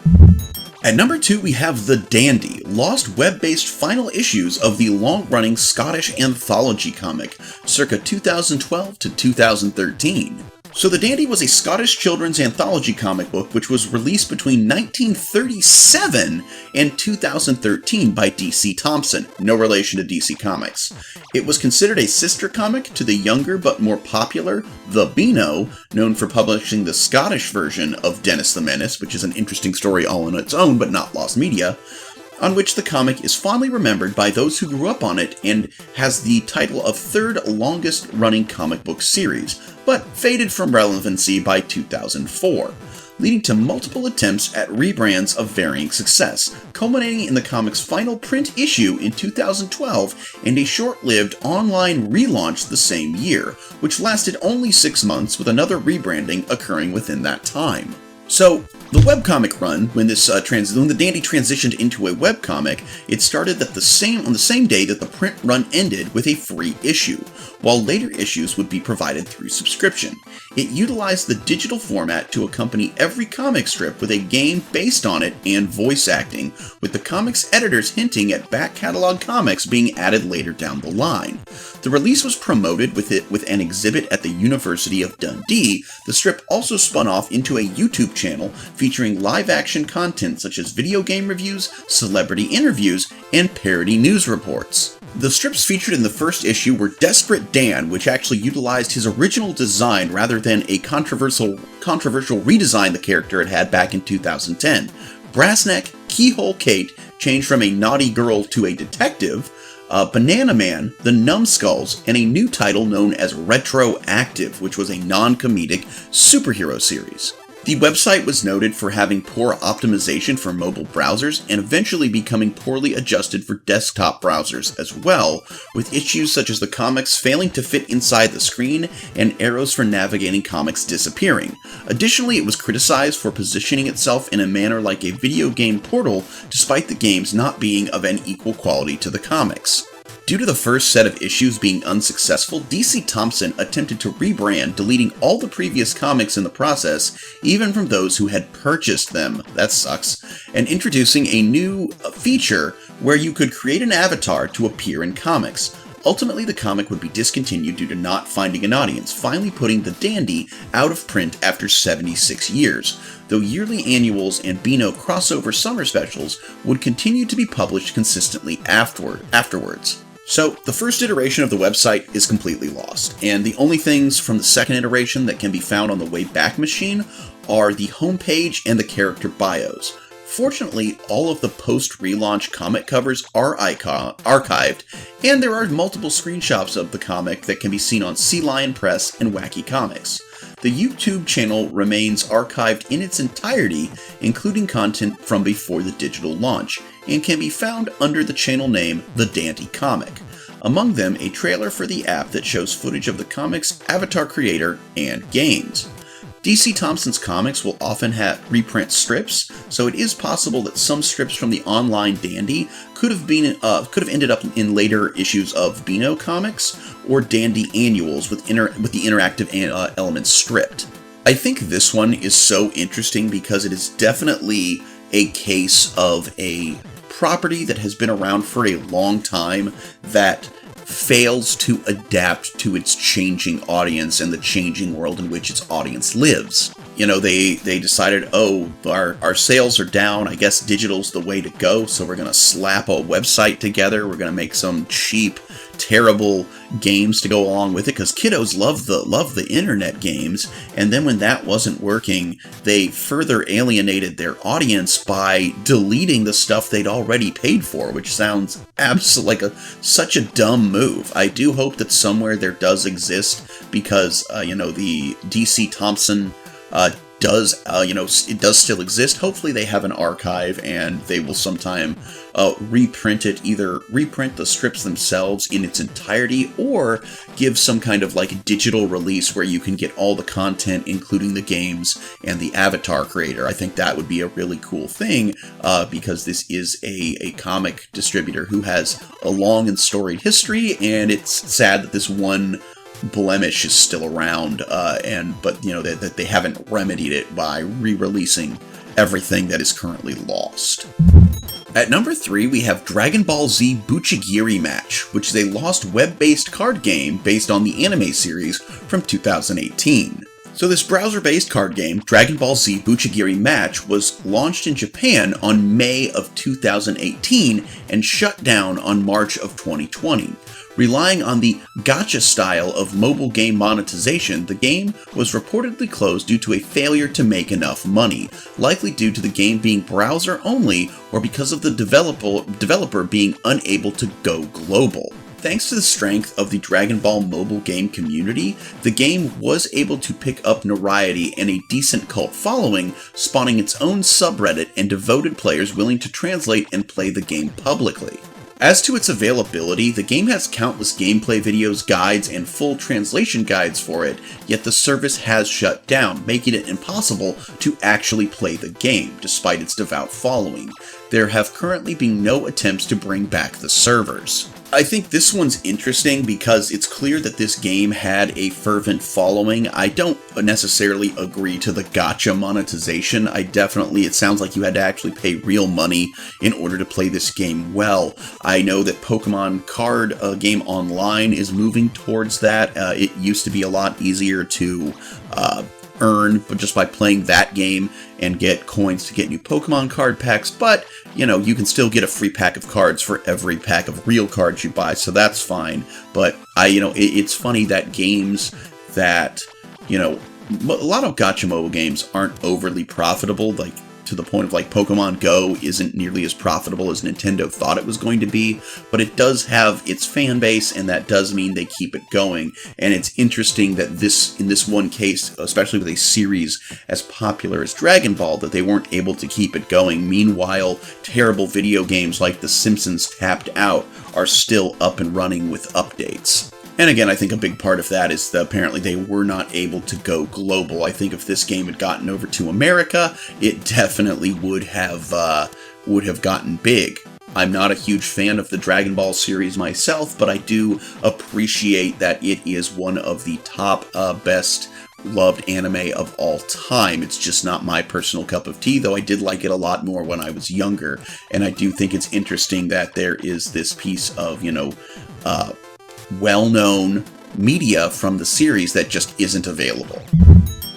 At number 2, we have The Dandy, lost web-based final issues of the long-running Scottish anthology comic, circa 2012 to 2013. So The Dandy was a Scottish children's anthology comic book which was released between 1937 and 2013 by DC Thomson, no relation to DC Comics. It was considered a sister comic to the younger but more popular The Beano, known for publishing the Scottish version of Dennis the Menace, which is an interesting story all on its own but not Lost Media, on which the comic is fondly remembered by those who grew up on it and has the title of third longest running comic book series, but faded from relevancy by 2004, leading to multiple attempts at rebrands of varying success, culminating in the comic's final print issue in 2012 and a short-lived online relaunch the same year, which lasted only 6 months with another rebranding occurring within that time. So, the webcomic run, when The Dandy transitioned into a webcomic, it started on the same day that the print run ended with a free issue, while later issues would be provided through subscription. It utilized the digital format to accompany every comic strip with a game based on it and voice acting, with the comics editors hinting at back catalog comics being added later down the line. The release was promoted with an exhibit at the University of Dundee. The strip also spun off into a YouTube channel featuring live-action content such as video game reviews, celebrity interviews, and parody news reports. The strips featured in the first issue were Desperate Dan, which actually utilized his original design rather than a controversial redesign the character had back in 2010. Brassneck, Keyhole Kate changed from a naughty girl to a detective, Banana Man, The Numbskulls, and a new title known as Retroactive, which was a non-comedic superhero series. The website was noted for having poor optimization for mobile browsers and eventually becoming poorly adjusted for desktop browsers as well, with issues such as the comics failing to fit inside the screen and arrows for navigating comics disappearing. Additionally, it was criticized for positioning itself in a manner like a video game portal, despite the games not being of an equal quality to the comics. Due to the first set of issues being unsuccessful, DC Thomson attempted to rebrand, deleting all the previous comics in the process, even from those who had purchased them. That sucks. And introducing a new feature where you could create an avatar to appear in comics. Ultimately, the comic would be discontinued due to not finding an audience, finally putting the Dandy out of print after 76 years, though yearly annuals and Beano crossover summer specials would continue to be published consistently afterwards. So, the first iteration of the website is completely lost, and the only things from the second iteration that can be found on the Wayback Machine are the homepage and the character bios. Fortunately, all of the post-relaunch comic covers are archived, and there are multiple screenshots of the comic that can be seen on Sea Lion Press and Wacky Comics. The YouTube channel remains archived in its entirety, including content from before the digital launch, and can be found under the channel name The Dandy Comic. Among them, a trailer for the app that shows footage of the comic's avatar creator and games. DC Thompson's comics will often reprint strips, so it is possible that some strips from the online Dandy could have ended up in later issues of Beano Comics or Dandy annuals with the interactive elements stripped. I think this one is so interesting because it is definitely a case of a property that has been around for a long time that fails to adapt to its changing audience and the changing world in which its audience lives. You know, they decided, oh, our sales are down, I guess digital's the way to go, so we're going to slap a website together, we're going to make some cheap, terrible games to go along with it, because kiddos love the internet games, and then when that wasn't working, they further alienated their audience by deleting the stuff they'd already paid for, which sounds absolutely like such a dumb move. I do hope that somewhere there does exist, because, the DC Thompson it does still exist. Hopefully they have an archive and they will sometime reprint it, either reprint the strips themselves in its entirety or give some kind of like digital release where you can get all the content, including the games and the avatar creator. I think that would be a really cool thing because this is a comic distributor who has a long and storied history, and it's sad that this one blemish is still around, but that they haven't remedied it by re-releasing everything that is currently lost. At number 3, we have Dragon Ball Z Buchigiri Match, which is a lost web-based card game based on the anime series from 2018. So this browser-based card game, Dragon Ball Z Buchigiri Match, was launched in Japan on May of 2018 and shut down on March of 2020. Relying on the gacha style of mobile game monetization, the game was reportedly closed due to a failure to make enough money, likely due to the game being browser-only or because of the developer being unable to go global. Thanks to the strength of the Dragon Ball mobile game community, the game was able to pick up notoriety and a decent cult following, spawning its own subreddit and devoted players willing to translate and play the game publicly. As to its availability, the game has countless gameplay videos, guides, and full translation guides for it, yet the service has shut down, making it impossible to actually play the game, despite its devout following. There have currently been no attempts to bring back the servers. I think this one's interesting because it's clear that this game had a fervent following. I don't necessarily agree to the gacha monetization. It sounds like you had to actually pay real money in order to play this game well. I know that Pokemon card game online is moving towards that. It used to be a lot easier to earn just by playing that game and get coins to get new Pokemon card packs, but you can still get a free pack of cards for every pack of real cards you buy, so that's fine. But it's funny that games that a lot of gacha mobile games aren't overly profitable, like to the point of like Pokemon Go isn't nearly as profitable as Nintendo thought it was going to be, but it does have its fan base, and that does mean they keep it going. And it's interesting that in this one case, especially with a series as popular as Dragon Ball, that they weren't able to keep it going. Meanwhile, terrible video games like The Simpsons Tapped Out are still up and running with updates. And again, I think a big part of that is that apparently they were not able to go global. I think if this game had gotten over to America, it definitely would have gotten big. I'm not a huge fan of the Dragon Ball series myself, but I do appreciate that it is one of the top best loved anime of all time. It's just not my personal cup of tea, though I did like it a lot more when I was younger. And I do think it's interesting that there is this piece of, well-known media from the series that just isn't available.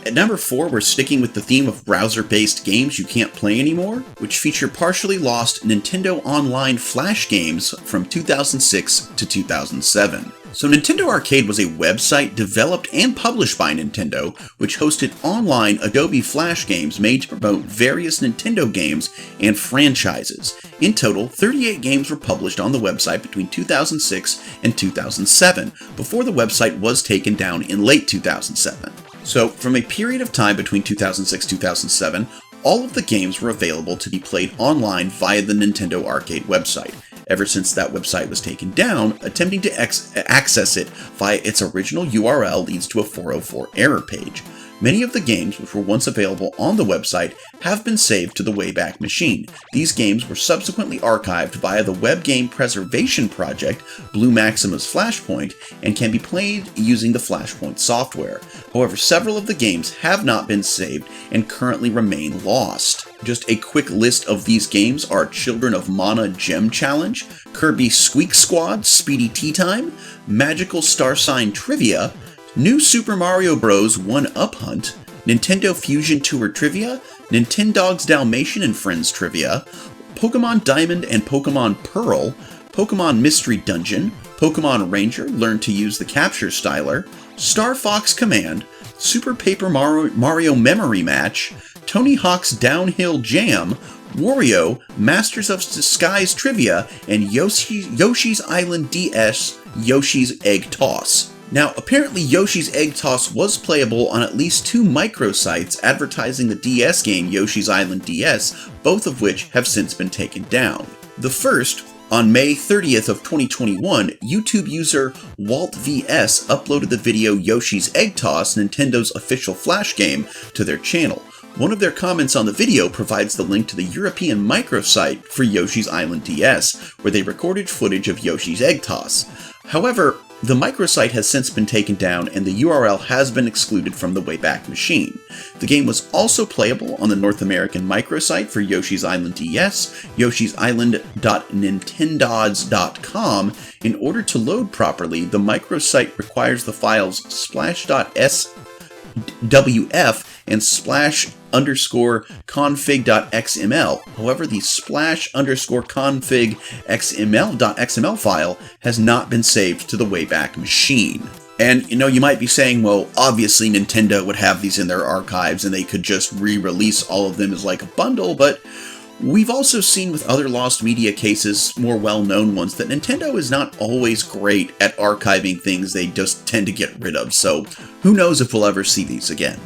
At number 4, we're sticking with the theme of browser-based games you can't play anymore, which feature partially lost Nintendo Online Flash games from 2006 to 2007. So Nintendo Arcade was a website developed and published by Nintendo, which hosted online Adobe Flash games made to promote various Nintendo games and franchises. In total, 38 games were published on the website between 2006 and 2007, before the website was taken down in late 2007. So, from a period of time between 2006-2007, all of the games were available to be played online via the Nintendo Arcade website. Ever since that website was taken down, attempting to access it via its original URL leads to a 404 error page. Many of the games which were once available on the website have been saved to the Wayback Machine. These games were subsequently archived via the web game preservation project Blue Maxima's Flashpoint and can be played using the Flashpoint software. However, several of the games have not been saved and currently remain lost. Just a quick list of these games are Children of Mana Gem Challenge, Kirby Squeak Squad Speedy Tea Time, Magical Star Sign Trivia, New Super Mario Bros. 1-Up Hunt, Nintendo Fusion Tour Trivia, Nintendogs Dalmatian and Friends Trivia, Pokemon Diamond and Pokemon Pearl, Pokemon Mystery Dungeon, Pokemon Ranger Learn to Use the Capture Styler, Star Fox Command, Super Paper Mario Memory Match, Tony Hawk's Downhill Jam, Wario, Masters of Disguise Trivia, and Yoshi's Island DS Yoshi's Egg Toss. Now, apparently Yoshi's Egg Toss was playable on at least 2 microsites advertising the DS game Yoshi's Island DS, both of which have since been taken down. The first, on May 30th of 2021, YouTube user WaltVS uploaded the video Yoshi's Egg Toss, Nintendo's official Flash game, to their channel. One of their comments on the video provides the link to the European microsite for Yoshi's Island DS, where they recorded footage of Yoshi's Egg Toss. However, the microsite has since been taken down and the URL has been excluded from the Wayback Machine. The game was also playable on the North American microsite for Yoshi's Island DS, yoshisisland.nintendogs.com. In order to load properly, the microsite requires the files splash.swf and /config.xml. However, the /config.xml file has not been saved to the Wayback Machine. And, you might be saying, well, obviously Nintendo would have these in their archives and they could just re-release all of them as like a bundle, but we've also seen with other lost media cases, more well-known ones, that Nintendo is not always great at archiving things they just tend to get rid of, so who knows if we'll ever see these again.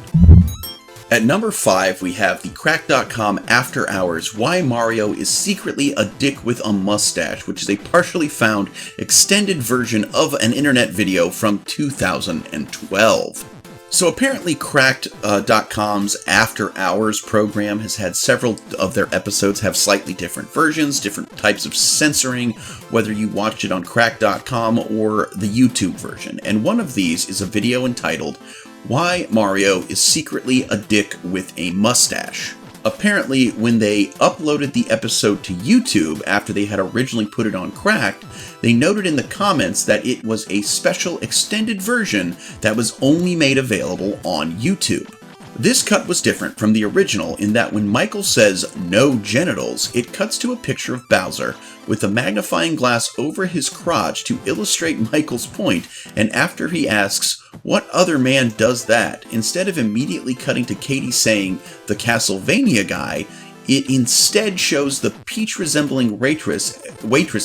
At number 5, we have the Crack.com After Hours Why Mario is Secretly a Dick with a Mustache, which is a partially found extended version of an internet video from 2012. So apparently Cracked.com's After Hours program has had several of their episodes have slightly different versions, different types of censoring, whether you watch it on Cracked.com or the YouTube version. And one of these is a video entitled Why Mario is Secretly a Dick with a Mustache. Apparently, when they uploaded the episode to YouTube after they had originally put it on Cracked, they noted in the comments that it was a special extended version that was only made available on YouTube. This cut was different from the original in that when Michael says "no genitals," it cuts to a picture of Bowser with a magnifying glass over his crotch to illustrate Michael's point, and after he asks, "What other man does that?" instead of immediately cutting to Katie saying, "The Castlevania guy," it instead shows the peach-resembling waitress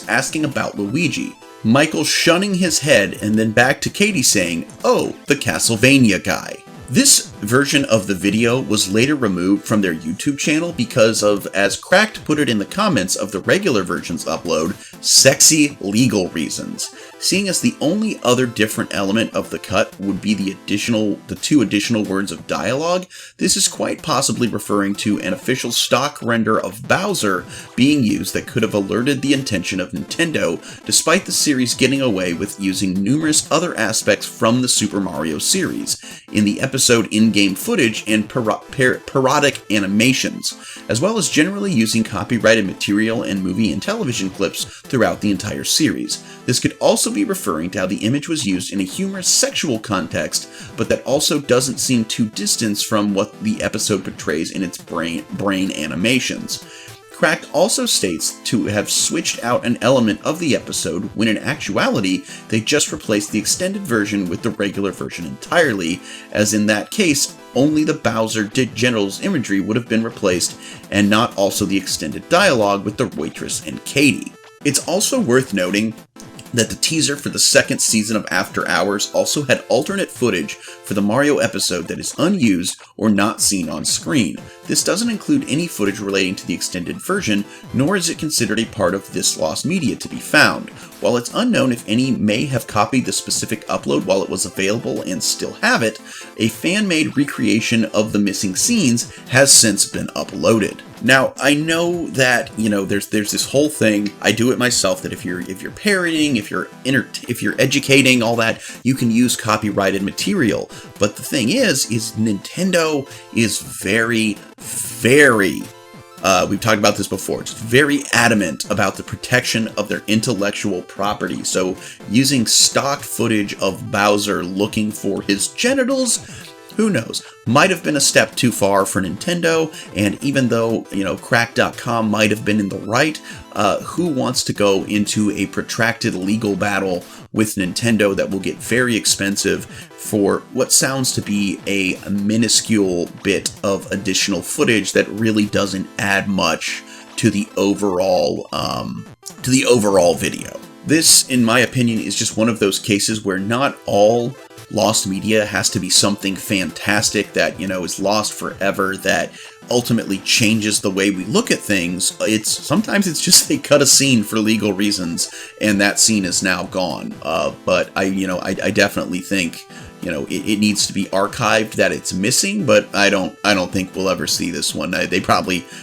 asking about Luigi. Michael shunning his head, and then back to Katie saying, "Oh, the Castlevania guy." This version of the video was later removed from their YouTube channel because of, as Cracked put it in the comments of the regular version's upload, sexy legal reasons. Seeing as the only other different element of the cut would be the 2 additional words of dialogue, this is quite possibly referring to an official stock render of Bowser being used that could have alerted the attention of Nintendo, despite the series getting away with using numerous other aspects from the Super Mario series. In the episode In in-game footage and parodic animations, as well as generally using copyrighted material and movie and television clips throughout the entire series. This could also be referring to how the image was used in a humorous sexual context, but that also doesn't seem too distant from what the episode portrays in its brain animations. Cracked also states to have switched out an element of the episode when in actuality they just replaced the extended version with the regular version entirely, as in that case only the Bowser genitals imagery would have been replaced and not also the extended dialogue with the waitress and Katie. It's also worth noting that the teaser for the second season of After Hours also had alternate footage for the Mario episode that is unused or not seen on screen. This doesn't include any footage relating to the extended version, nor is it considered a part of this lost media to be found. While it's unknown if any may have copied the specific upload while it was available and still have it, a fan-made recreation of the missing scenes has since been uploaded. Now, I know that, there's this whole thing, I do it myself, that if you're parodying, if you're educating, all that, you can use copyrighted material. But the thing is Nintendo is very, we've talked about this before, just very adamant about the protection of their intellectual property. So using stock footage of Bowser looking for his genitals, who knows, might have been a step too far for Nintendo, and even though, Crack.com might have been in the right, who wants to go into a protracted legal battle with Nintendo that will get very expensive for what sounds to be a minuscule bit of additional footage that really doesn't add much to the overall video. This, in my opinion, is just one of those cases where not all lost media has to be something fantastic that, is lost forever, that ultimately changes the way we look at things. Sometimes it's just they cut a scene for legal reasons and that scene is now gone. But I definitely think, it needs to be archived that it's missing, but I don't think we'll ever see this one.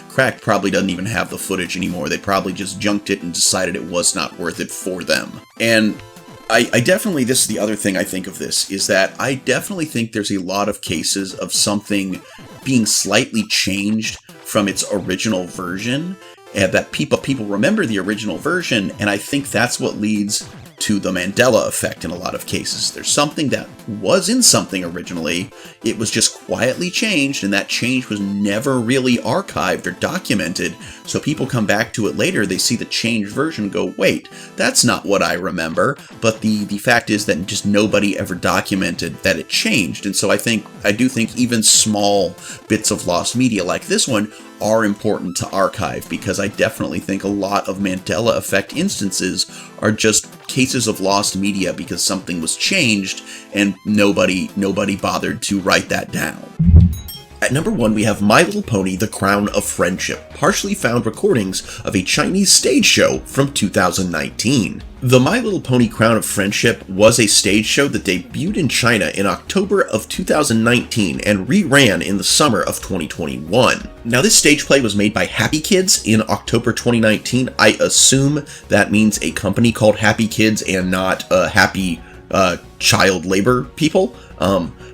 Cracked probably doesn't even have the footage anymore. They probably just junked it and decided it was not worth it for them. And I definitely, this is the other thing I think of this, is that I definitely think there's a lot of cases of something being slightly changed from its original version, and that people remember the original version, and I think that's what leads to the Mandela effect in a lot of cases. There's something that was in something originally, it was just quietly changed, and that change was never really archived or documented, so people come back to it later, they see the changed version, go, wait, that's not what I remember, but the fact is that just nobody ever documented that it changed, and so I do think even small bits of lost media like this one are important to archive, because I definitely think a lot of Mandela effect instances are just cases of lost media because something was changed and nobody bothered to write that down. At number 1, we have My Little Pony: The Crown of Friendship, partially found recordings of a Chinese stage show from 2019. The My Little Pony: Crown of Friendship was a stage show that debuted in China in October of 2019 and reran in the summer of 2021. Now, this stage play was made by Happy Kids in October 2019. I assume that means a company called Happy Kids and not happy child labor people.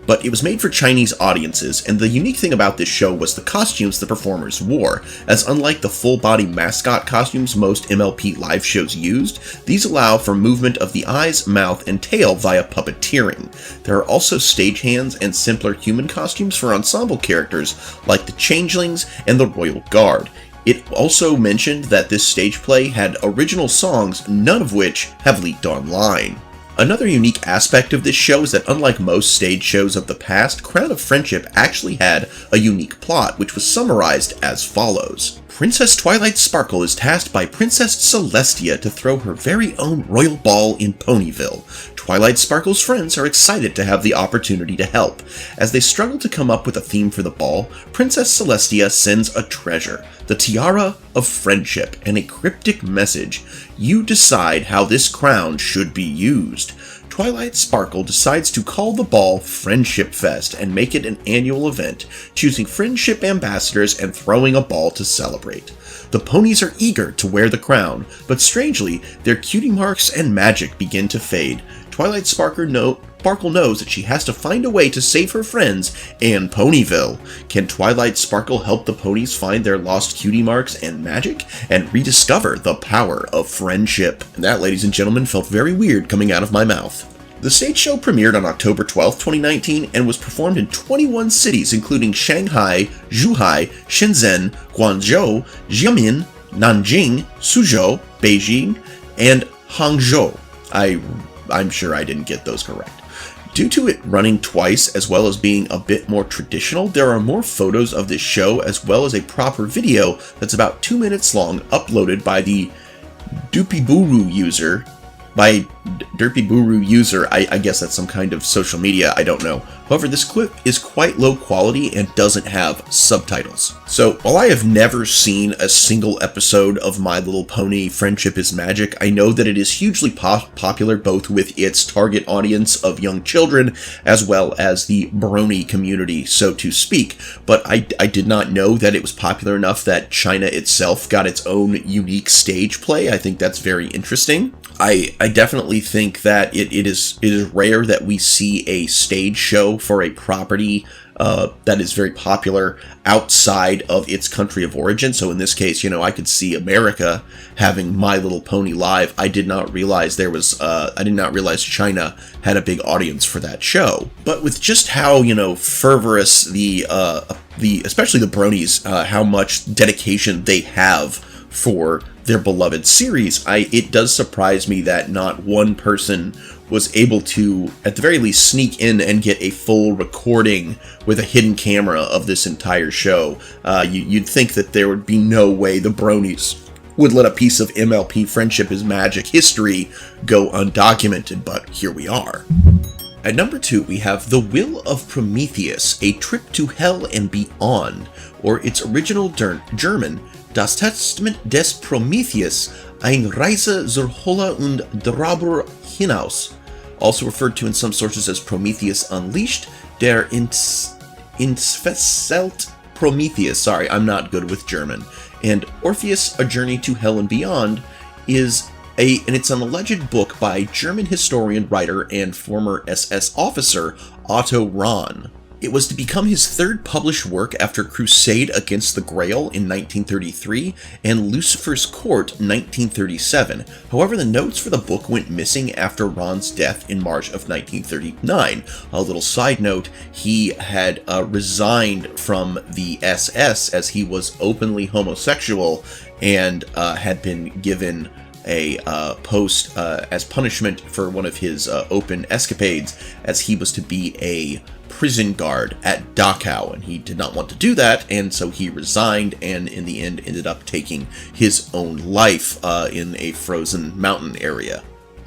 But it was made for Chinese audiences, and the unique thing about this show was the costumes the performers wore, as unlike the full-body mascot costumes most MLP live shows used, these allow for movement of the eyes, mouth, and tail via puppeteering. There are also stagehands and simpler human costumes for ensemble characters, like the Changelings and the Royal Guard. It also mentioned that this stage play had original songs, none of which have leaked online. Another unique aspect of this show is that unlike most stage shows of the past, Crown of Friendship actually had a unique plot, which was summarized as follows. Princess Twilight Sparkle is tasked by Princess Celestia to throw her very own royal ball in Ponyville. Twilight Sparkle's friends are excited to have the opportunity to help. As they struggle to come up with a theme for the ball, Princess Celestia sends a treasure, the Tiara of Friendship, and a cryptic message. You decide how this crown should be used. Twilight Sparkle decides to call the ball Friendship Fest and make it an annual event, choosing friendship ambassadors and throwing a ball to celebrate. The ponies are eager to wear the crown, but strangely, their cutie marks and magic begin to fade. Twilight Sparkle Sparkle knows that she has to find a way to save her friends and Ponyville. Can Twilight Sparkle help the ponies find their lost cutie marks and magic, and rediscover the power of friendship? And that, ladies and gentlemen, felt very weird coming out of my mouth. The stage show premiered on October 12, 2019, and was performed in 21 cities, including Shanghai, Zhuhai, Shenzhen, Guangzhou, Xiamen, Nanjing, Suzhou, Beijing, and Hangzhou. I'm sure I didn't get those correct. Due to it running twice, as well as being a bit more traditional, there are more photos of this show, as well as a proper video that's about 2 minutes long, uploaded by the Derpyburu user. I guess that's some kind of social media, I don't know. However, this clip is quite low quality and doesn't have subtitles. So, while I have never seen a single episode of My Little Pony Friendship is Magic, I know that it is hugely popular both with its target audience of young children, as well as the brony community, so to speak. But I did not know that it was popular enough that China itself got its own unique stage play. I think that's very interesting. I definitely think that it is rare that we see a stage show for a property that is very popular outside of its country of origin. So in this case, I could see America having My Little Pony live. I did not realize China had a big audience for that show. But with just how, fervorous especially the bronies, how much dedication they have for their beloved series, it does surprise me that not one person was able to, at the very least, sneak in and get a full recording with a hidden camera of this entire show. You'd think that there would be no way the bronies would let a piece of MLP Friendship is Magic history go undocumented, but here we are. At number 2, we have The Will of Prometheus, A Trip to Hell and Beyond, or its original German, Das Testament des Prometheus, eine Reise zur Hölle und darüber hinaus, also referred to in some sources as Prometheus Unleashed, der Entfesselt Prometheus, sorry, I'm not good with German, and Orpheus, A Journey to Hell and Beyond, it's an alleged book by German historian, writer, and former SS officer Otto Rahn. It was to become his third published work after Crusade Against the Grail in 1933 and Lucifer's Court in 1937. However, the notes for the book went missing after Rahn's death in March of 1939. A little side note, he had resigned from the SS as he was openly homosexual and had been given a post as punishment for one of his open escapades, as he was to be a prison guard at Dachau, and he did not want to do that, and so he resigned and in the end ended up taking his own life in a frozen mountain area.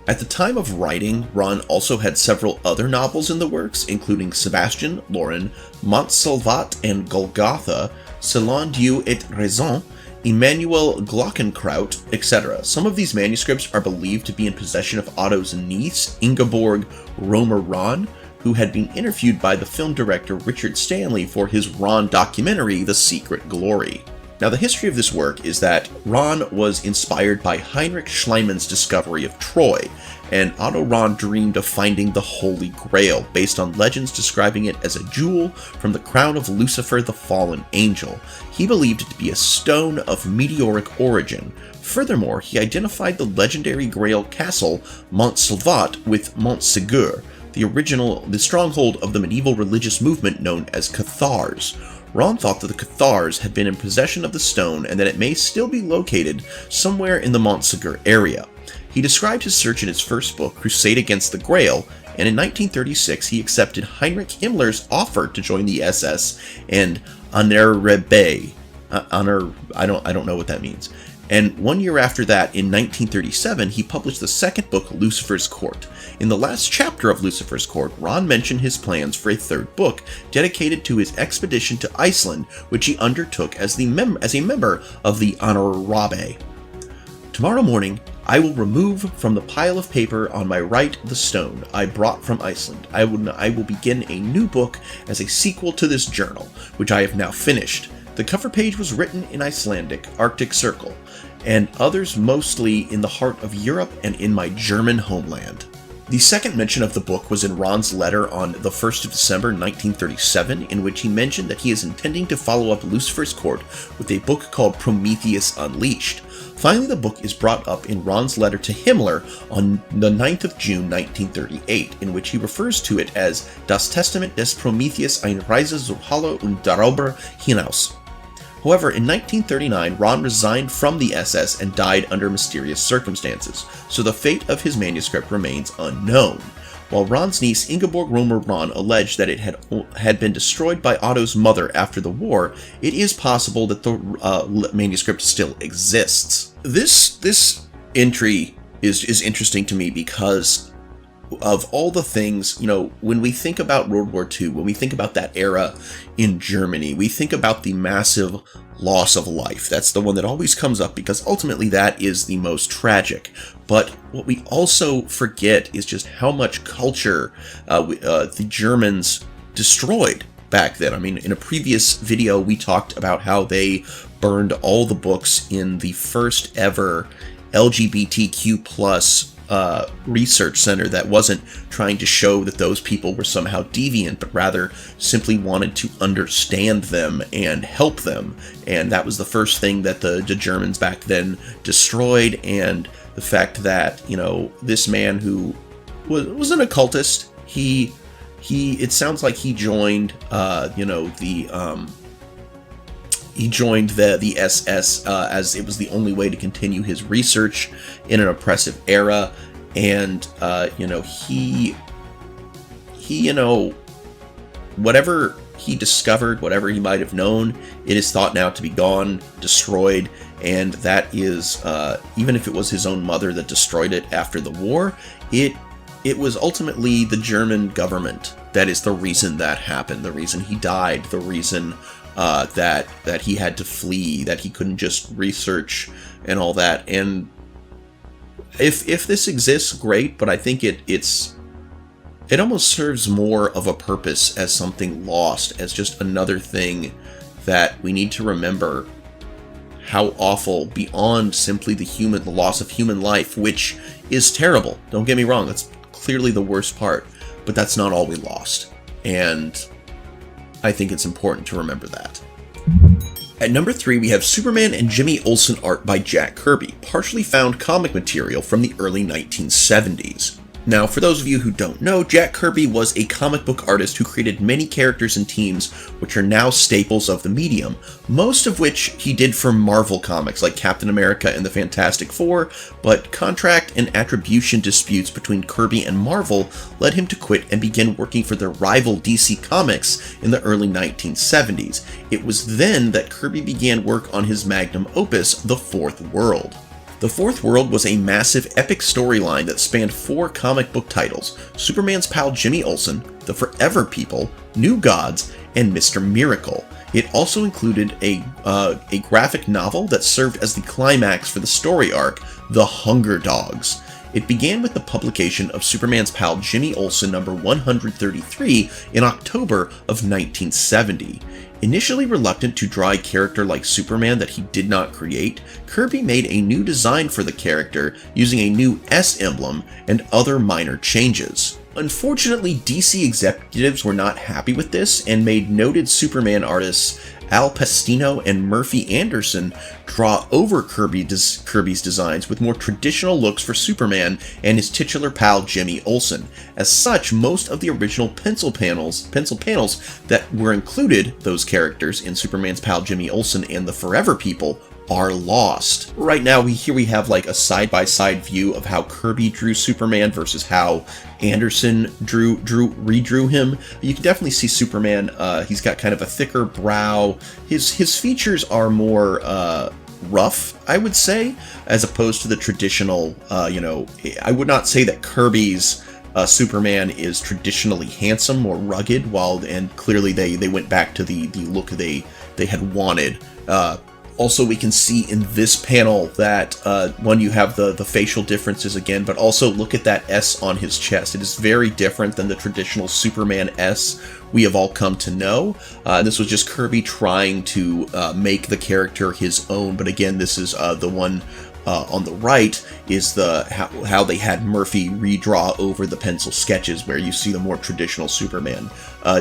At the time of writing, Rahn also had several other novels in the works, including Sebastian, Lauren, Montsalvat and Golgotha, Selon Dieu et Raison, Emmanuel Glockenkraut, etc. Some of these manuscripts are believed to be in possession of Otto's niece, Ingeborg Romer-Rahn, who had been interviewed by the film director Richard Stanley for his Rahn documentary, The Secret Glory. Now, the history of this work is that Rahn was inspired by Heinrich Schliemann's discovery of Troy, and Otto Rahn dreamed of finding the Holy Grail, based on legends describing it as a jewel from the crown of Lucifer, the fallen angel. He believed it to be a stone of meteoric origin. Furthermore, he identified the legendary Grail castle, Montsalvat, with Montségur, the stronghold of the medieval religious movement known as Cathars. Rahn thought that the Cathars had been in possession of the stone and that it may still be located somewhere in the Montségur area. He described his search in his first book, Crusade Against the Grail, and in 1936 he accepted Heinrich Himmler's offer to join the SS and I don't know what that means. And 1 year after that, in 1937, he published the second book, Lucifer's Court. In the last chapter of Lucifer's Court, Rahn mentioned his plans for a third book, dedicated to his expedition to Iceland, which he undertook as a member of the Honorarabe. Tomorrow morning, I will remove from the pile of paper on my right the stone I brought from Iceland. I will begin a new book as a sequel to this journal, which I have now finished. The cover page was written in Icelandic, Arctic Circle, and others mostly in the heart of Europe and in my German homeland. The second mention of the book was in Ron's letter on the 1st of December 1937, in which he mentioned that he is intending to follow up Lucifer's Court with a book called Prometheus Unleashed. Finally, the book is brought up in Ron's letter to Himmler on the 9th of June 1938, in which he refers to it as Das Testament des Prometheus, eine Reise zur Hölle und darüber hinaus. However, in 1939, Ron resigned from the SS and died under mysterious circumstances, so the fate of his manuscript remains unknown. While Ron's niece Ingeborg Romer Ron alleged that it had been destroyed by Otto's mother after the war, it is possible that the manuscript still exists. This entry is interesting to me because of all the things, when we think about World War II, when we think about that era in Germany, we think about the massive loss of life. That's the one that always comes up because ultimately that is the most tragic. But what we also forget is just how much culture the Germans destroyed back then. I mean, in a previous video, we talked about how they burned all the books in the first ever LGBTQ+ research center that wasn't trying to show that those people were somehow deviant, but rather simply wanted to understand them and help them. And that was the first thing that the Germans back then destroyed. And the fact that, this man who was an occultist, it sounds like he joined, he joined the SS as it was the only way to continue his research in an oppressive era, and whatever he discovered, whatever he might have known, it is thought now to be gone, destroyed, and that is even if it was his own mother that destroyed it after the war, it was ultimately the German government that is the reason that happened, the reason he died, the reason that he had to flee, that he couldn't just research and all that. And if this exists, great, but I think it almost serves more of a purpose as something lost, as just another thing that we need to remember how awful, beyond simply the loss of human life, which is terrible. Don't get me wrong, that's clearly the worst part, but that's not all we lost. And I think it's important to remember that. At number 3, we have Superman and Jimmy Olsen art by Jack Kirby, partially found comic material from the early 1970s. Now, for those of you who don't know, Jack Kirby was a comic book artist who created many characters and teams which are now staples of the medium, most of which he did for Marvel comics like Captain America and the Fantastic Four, but contract and attribution disputes between Kirby and Marvel led him to quit and begin working for their rival DC Comics in the early 1970s. It was then that Kirby began work on his magnum opus, The Fourth World. The Fourth World was a massive epic storyline that spanned 4 comic book titles: Superman's pal Jimmy Olsen, The Forever People, New Gods, and Mr. Miracle. It also included a graphic novel that served as the climax for the story arc, The Hunger Dogs. It began with the publication of Superman's pal Jimmy Olsen number 133 in October of 1970. Initially reluctant to draw a character like Superman that he did not create, Kirby made a new design for the character using a new S emblem and other minor changes. Unfortunately, DC executives were not happy with this and made noted Superman artists Al Pacino and Murphy Anderson draw over Kirby's designs with more traditional looks for Superman and his titular pal Jimmy Olsen. As such, most of the original pencil panels that were included those characters in Superman's pal Jimmy Olsen and the Forever People are lost. Right now, we have like a side-by-side view of how Kirby drew Superman versus how Anderson redrew him. You can definitely see Superman, he's got kind of a thicker brow. His features are more rough, I would say, as opposed to the traditional, I would not say that Kirby's Superman is traditionally handsome, more rugged, and clearly they went back to the look they had wanted. Also, we can see in this panel that, one, you have the facial differences again, but also look at that S on his chest. It is very different than the traditional Superman S we have all come to know. This was just Kirby trying to make the character his own, but again, this is the one On the right is how they had Murphy redraw over the pencil sketches where you see the more traditional Superman.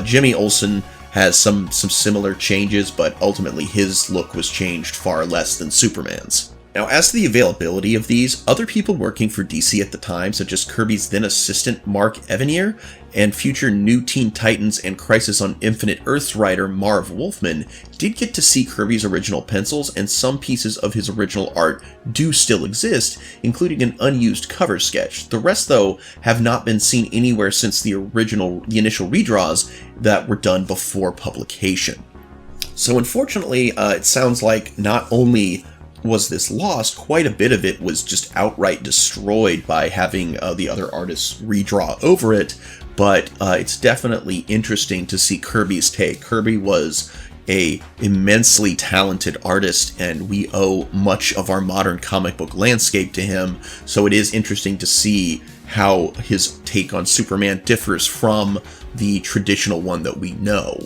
Jimmy Olsen has some similar changes, but ultimately his look was changed far less than Superman's. Now, as to the availability of these, other people working for DC at the time, such as Kirby's then assistant Mark Evanier and future New Teen Titans and Crisis on Infinite Earths writer Marv Wolfman, did get to see Kirby's original pencils, and some pieces of his original art do still exist, including an unused cover sketch. The rest, though, have not been seen anywhere since the initial redraws that were done before publication. So unfortunately, it sounds like not only was this lost, quite a bit of it was just outright destroyed by having the other artists redraw over it, but it's definitely interesting to see Kirby's take. Kirby was a immensely talented artist, and we owe much of our modern comic book landscape to him, so it is interesting to see how his take on Superman differs from the traditional one that we know.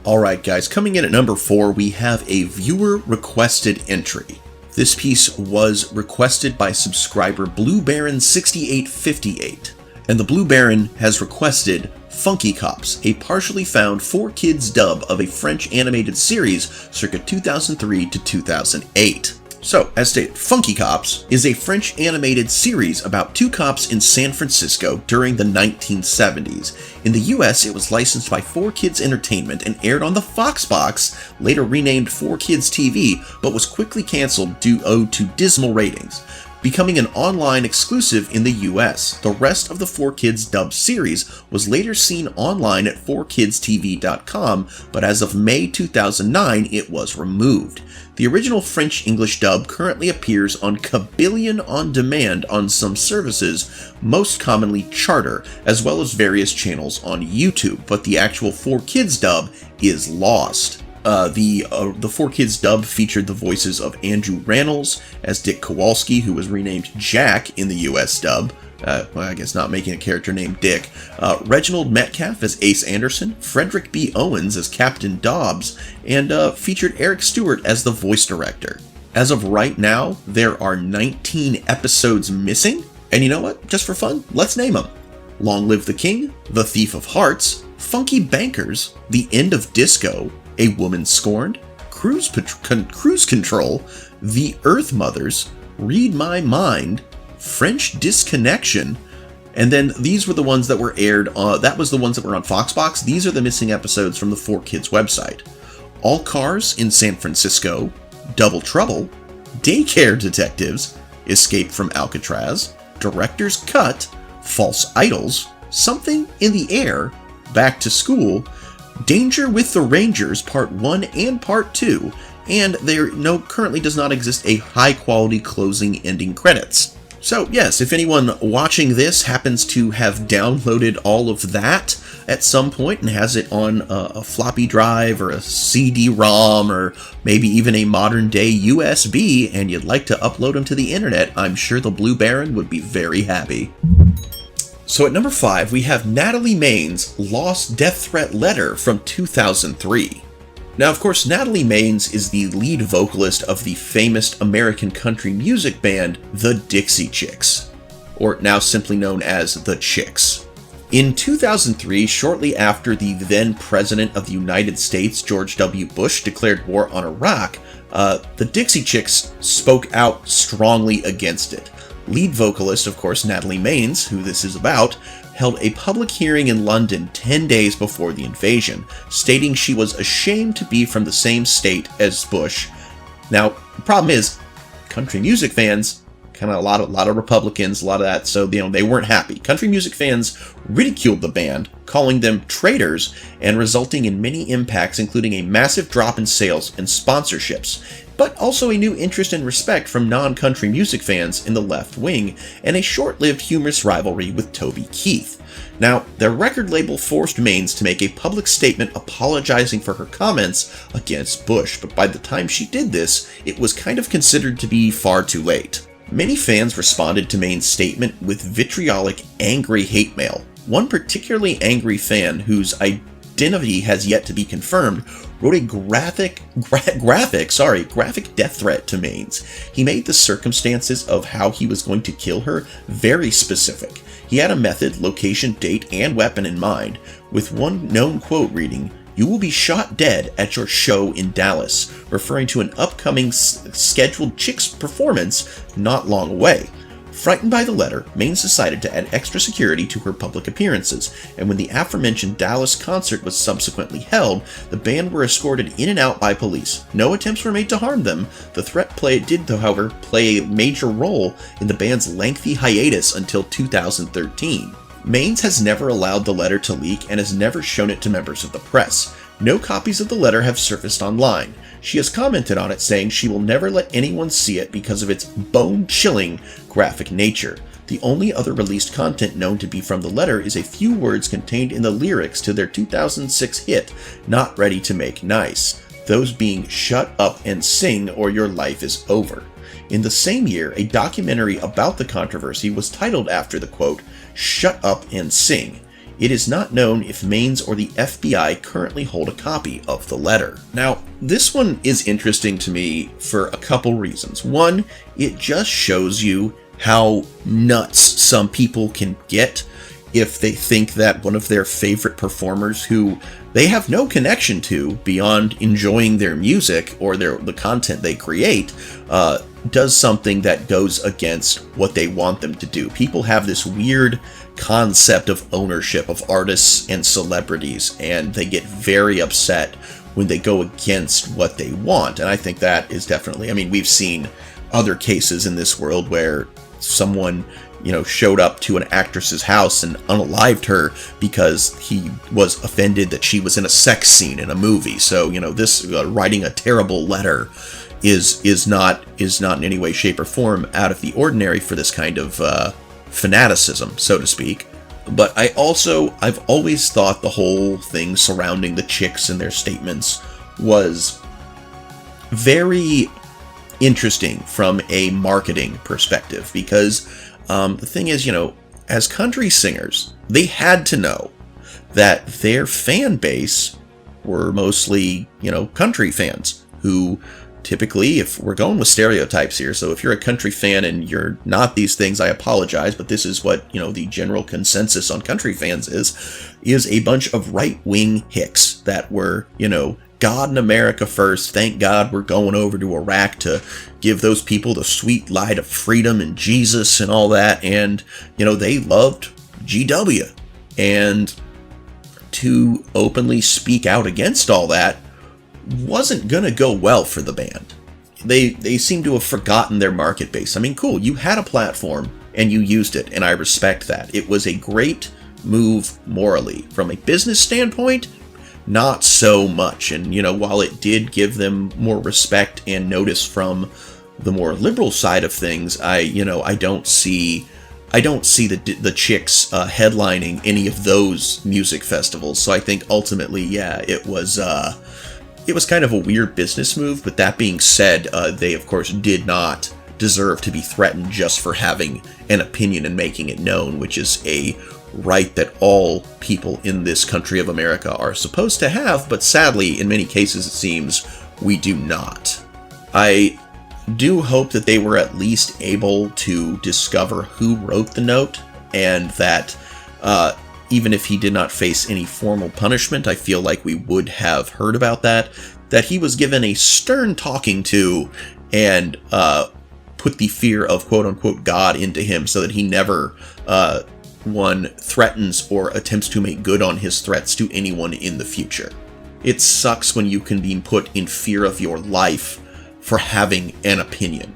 Alright guys, coming in at number 4, we have a viewer-requested entry. This piece was requested by subscriber Blue Baron 6858, and the Blue Baron has requested Funky Cops, a partially found 4Kids dub of a French animated series circa 2003 to 2008. So, as stated, Funky Cops is a French animated series about 2 cops in San Francisco during the 1970s. In the US, it was licensed by 4Kids Entertainment and aired on the Fox Box, later renamed 4Kids TV, but was quickly canceled due to dismal ratings, becoming an online exclusive in the US. The rest of the 4Kids dub series was later seen online at 4kidstv.com, but as of May 2009, it was removed. The original French-English dub currently appears on Kabillion On Demand on some services, most commonly Charter, as well as various channels on YouTube, but the actual 4Kids dub is lost. The 4Kids dub featured the voices of Andrew Rannells as Dick Kowalski, who was renamed Jack in the US dub. I guess not making a character named Dick. Reginald Metcalf as Ace Anderson, Frederick B. Owens as Captain Dobbs, and featured Eric Stewart as the voice director. As of right now, there are 19 episodes missing, and you know what? Just for fun, let's name them. Long Live the King, The Thief of Hearts, Funky Bankers, The End of Disco, A Woman Scorned, Cruise Control, The Earth Mothers, Read My Mind, French Disconnection, and then these were the ones that were aired, that was the ones that were on Foxbox. These are the missing episodes from the 4Kids website. All Cars in San Francisco, Double Trouble, Daycare Detectives, Escape from Alcatraz, Director's Cut, False Idols, Something in the Air, Back to School, Danger with the Rangers Part 1 and Part 2, and there currently does not exist a high-quality closing ending credits. So yes, if anyone watching this happens to have downloaded all of that at some point and has it on a floppy drive or a CD-ROM or maybe even a modern-day USB and you'd like to upload them to the internet, I'm sure the Blue Baron would be very happy. So at number 5, we have Natalie Maines' Lost Death Threat Letter from 2003. Now, of course, Natalie Maines is the lead vocalist of the famous American country music band, the Dixie Chicks, or now simply known as the Chicks. In 2003, shortly after the then President of the United States, George W. Bush, declared war on Iraq, the Dixie Chicks spoke out strongly against it. Lead vocalist, of course, Natalie Maines, who this is about, held a public hearing in London 10 days before the invasion, stating she was ashamed to be from the same state as Bush. Now, the problem is, country music fans, kind of a lot of Republicans, a lot of that, so they weren't happy. Country music fans ridiculed the band, calling them traitors, and resulting in many impacts, including a massive drop in sales and sponsorships, but also a new interest and respect from non-country music fans in the left wing, and a short-lived humorous rivalry with Toby Keith. Now, their record label forced Maines to make a public statement apologizing for her comments against Bush, but by the time she did this, it was kind of considered to be far too late. Many fans responded to Maines' statement with vitriolic, angry hate mail. One particularly angry fan, whose identity has yet to be confirmed, wrote a graphic death threat to Maines. He made the circumstances of how he was going to kill her very specific. He had a method, location, date, and weapon in mind, with one known quote reading, "You will be shot dead at your show in Dallas," referring to an upcoming scheduled Chicks performance not long away. Frightened by the letter, Maines decided to add extra security to her public appearances, and when the aforementioned Dallas concert was subsequently held, the band were escorted in and out by police. No attempts were made to harm them. The threat did, however, play a major role in the band's lengthy hiatus until 2013. Maines has never allowed the letter to leak and has never shown it to members of the press. No copies of the letter have surfaced online. She has commented on it, saying she will never let anyone see it because of its bone-chilling graphic nature. The only other released content known to be from the letter is a few words contained in the lyrics to their 2006 hit, Not Ready to Make Nice, those being "Shut up and sing or your life is over." In the same year, a documentary about the controversy was titled after the quote, "Shut up and sing." It is not known if Maines or the FBI currently hold a copy of the letter. Now, this one is interesting to me for a couple reasons. One, it just shows you how nuts some people can get if they think that one of their favorite performers, who they have no connection to beyond enjoying their music or the content they create, does something that goes against what they want them to do. People have this weird concept of ownership of artists and celebrities, and they get very upset when they go against what they want. And I think that is definitely, I mean, we've seen other cases in this world where someone, showed up to an actress's house and unalived her because he was offended that she was in a sex scene in a movie. So, this writing a terrible letter is not in any way, shape, or form out of the ordinary for this kind of fanaticism, so to speak. But I've always thought the whole thing surrounding the Chicks and their statements was very interesting from a marketing perspective, because the thing is, as country singers, they had to know that their fan base were mostly, country fans who typically, if we're going with stereotypes here, so if you're a country fan and you're not these things, I apologize, but this is what, the general consensus on country fans is a bunch of right-wing hicks that were, God and America first, thank God we're going over to Iraq to give those people the sweet light of freedom and Jesus and all that, and, they loved GW. And to openly speak out against all that wasn't gonna go well for the band. They seem to have forgotten their market base. I mean, cool, you had a platform and you used it, and I respect that. It was a great move morally. From a business standpoint, not so much. And, while it did give them more respect and notice from the more liberal side of things, I don't see the Chicks headlining any of those music festivals. So I think ultimately, yeah, it was kind of a weird business move. But that being said, they of course did not deserve to be threatened just for having an opinion and making it known, which is a right that all people in this country of America are supposed to have, but sadly, in many cases, it seems we do not. I do hope that they were at least able to discover who wrote the note, and that even if he did not face any formal punishment, I feel like we would have heard about that he was given a stern talking to and put the fear of quote-unquote God into him so that he never one threatens or attempts to make good on his threats to anyone in the future. It sucks when you can be put in fear of your life for having an opinion.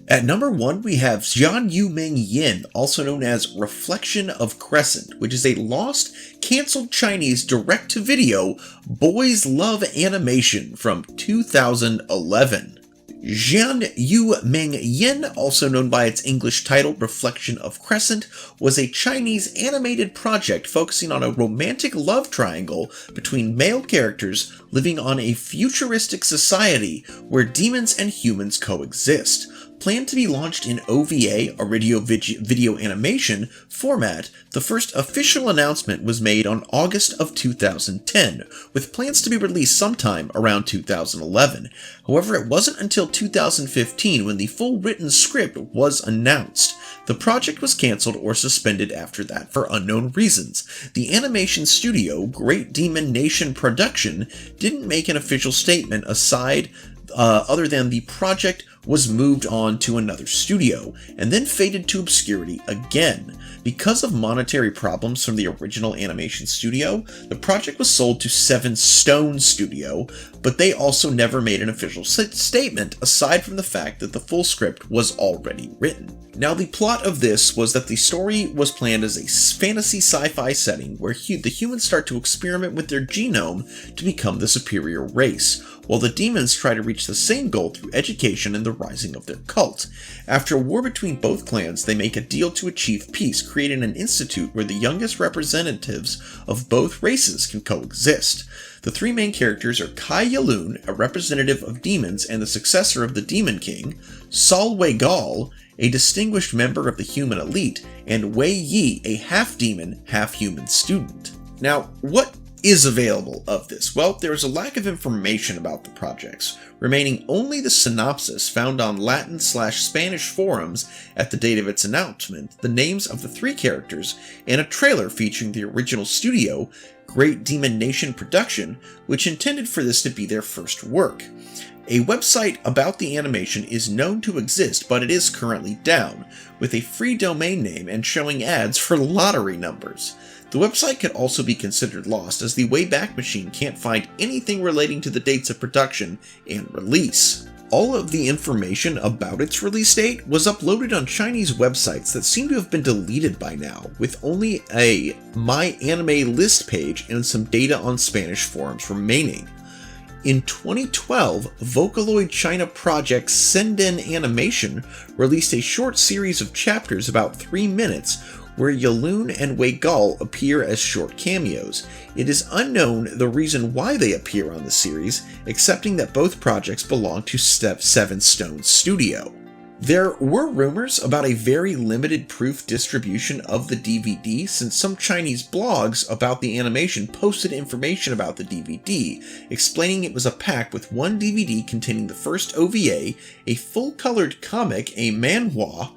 At number 1, we have Jian Yuming Yin, also known as Reflection of Crescent, which is a lost, canceled Chinese direct-to-video boys love animation from 2011. Jian Yuming Yin, also known by its English title Reflection of Crescent, was a Chinese animated project focusing on a romantic love triangle between male characters living on a futuristic society where demons and humans coexist. planned to be launched in OVA, or video animation, format. The first official announcement was made on August of 2010, with plans to be released sometime around 2011. However, it wasn't until 2015 when the full written script was announced. The project was cancelled or suspended after that for unknown reasons. The animation studio, Great Demon Nation Production, didn't make an official statement other than the project was moved on to another studio, and then faded to obscurity again. Because of monetary problems from the original animation studio, the project was sold to Seven Stone Studio, but they also never made an official statement aside from the fact that the full script was already written. Now, the plot of this was that the story was planned as a fantasy sci-fi setting where the humans start to experiment with their genome to become the superior race, while the demons try to reach the same goal through education and the rising of their cult. After a war between both clans, they make a deal to achieve peace, creating an institute where the youngest representatives of both races can coexist. The three main characters are Kai Yalun, a representative of demons and the successor of the Demon King, Sol Weigal, a distinguished member of the human elite, and Wei Yi, a half-demon, half-human student. Now, what is available of this? Well, there is a lack of information about the projects, remaining only the synopsis found on Latin/Spanish forums at the date of its announcement, the names of the three characters, and a trailer featuring the original studio, Great Demon Nation Production, which intended for this to be their first work. A website about the animation is known to exist, but it is currently down, with a free domain name and showing ads for lottery numbers. The website could also be considered lost, as the Wayback Machine can't find anything relating to the dates of production and release. All of the information about its release date was uploaded on Chinese websites that seem to have been deleted by now, with only a My Anime list page and some data on Spanish forums remaining. In 2012, Vocaloid China Project Senden Animation released a short series of chapters about 3 minutes where Yalun and Weigal appear as short cameos. It is unknown the reason why they appear on the series, excepting that both projects belong to Seven Stone Studio. There were rumors about a very limited proof distribution of the DVD, since some Chinese blogs about the animation posted information about the DVD, explaining it was a pack with one DVD containing the first OVA, a full-colored comic, a manhwa,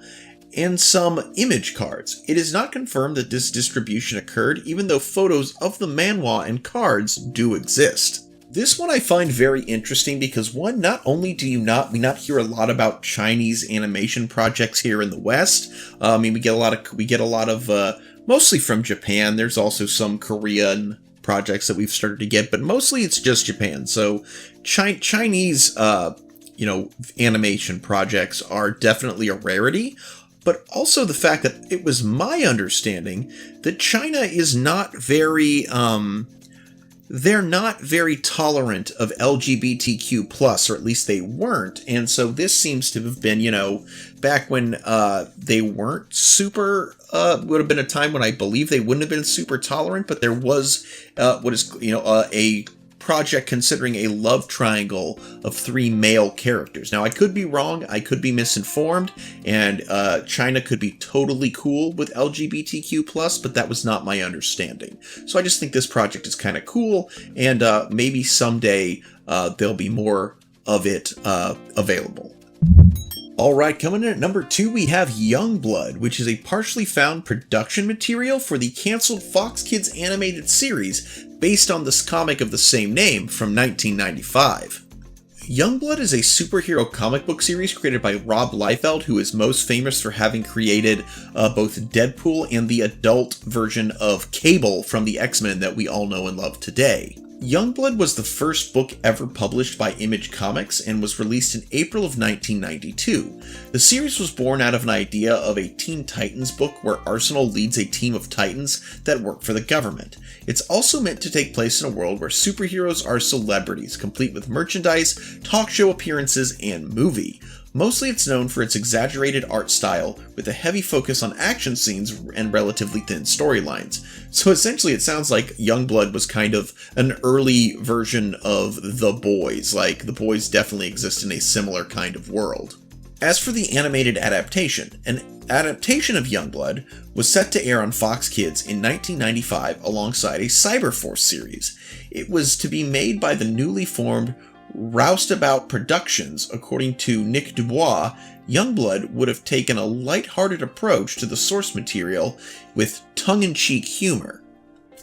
and some image cards. It is not confirmed that this distribution occurred, even though photos of the manhwa and cards do exist. This one I find very interesting because, one, not only do we not hear a lot about Chinese animation projects here in the West. We get a lot of mostly from Japan. There's also some Korean projects that we've started to get, but mostly it's just Japan. So Chinese animation projects are definitely a rarity. But also the fact that it was my understanding that China is not very they're not very tolerant of LGBTQ+, or at least they weren't. And so this seems to have been, back when they weren't super, would have been a time when I believe they wouldn't have been super tolerant, but there was a project considering a love triangle of 3 male characters. Now, I could be wrong, I could be misinformed, and China could be totally cool with LGBTQ+, but that was not my understanding. So I just think this project is kind of cool, and maybe someday there'll be more of it available. Alright, coming in at number 2, we have Youngblood, which is a partially found production material for the cancelled Fox Kids animated series based on this comic of the same name from 1995. Youngblood is a superhero comic book series created by Rob Liefeld, who is most famous for having created both Deadpool and the adult version of Cable from the X-Men that we all know and love today. Youngblood was the first book ever published by Image Comics and was released in April of 1992. The series was born out of an idea of a Teen Titans book where Arsenal leads a team of Titans that work for the government. It's also meant to take place in a world where superheroes are celebrities, complete with merchandise, talk show appearances, and movie. Mostly it's known for its exaggerated art style, with a heavy focus on action scenes and relatively thin storylines. So essentially it sounds like Youngblood was kind of an early version of The Boys, like The Boys definitely exist in a similar kind of world. As for the animated adaptation, an adaptation of Youngblood was set to air on Fox Kids in 1995 alongside a Cyberforce series. It was to be made by the newly formed Roustabout Productions. According to Nick Dubois, Youngblood would have taken a light-hearted approach to the source material with tongue-in-cheek humor.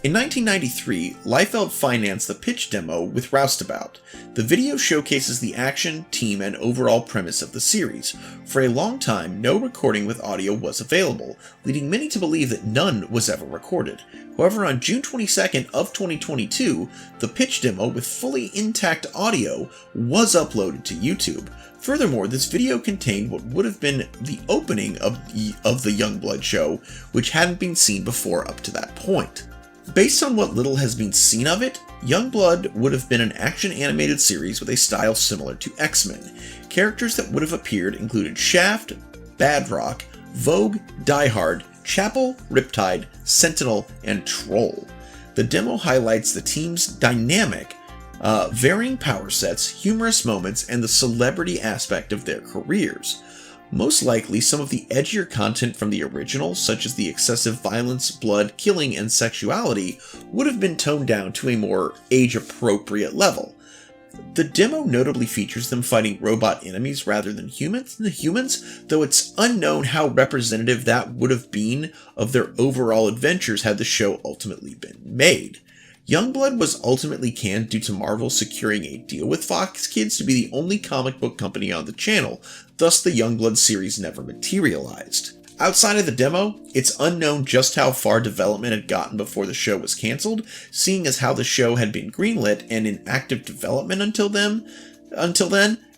In 1993, Liefeld financed the pitch demo with Roustabout. The video showcases the action, team, and overall premise of the series. For a long time, no recording with audio was available, leading many to believe that none was ever recorded. However, on June 22nd of 2022, the pitch demo with fully intact audio was uploaded to YouTube. Furthermore, this video contained what would have been the opening of the Youngblood show, which hadn't been seen before up to that point. Based on what little has been seen of it, Youngblood would have been an action-animated series with a style similar to X-Men. Characters that would have appeared included Shaft, Badrock, Vogue, Die Hard, Chapel, Riptide, Sentinel, and Troll. The demo highlights the team's dynamic, varying power sets, humorous moments, and the celebrity aspect of their careers. Most likely, some of the edgier content from the original, such as the excessive violence, blood, killing, and sexuality, would have been toned down to a more age-appropriate level. The demo notably features them fighting robot enemies rather than humans, though it's unknown how representative that would have been of their overall adventures had the show ultimately been made. Youngblood was ultimately canned due to Marvel securing a deal with Fox Kids to be the only comic book company on the channel, thus the Youngblood series never materialized. Outside of the demo, it's unknown just how far development had gotten before the show was cancelled, seeing as how the show had been greenlit and in active development until then,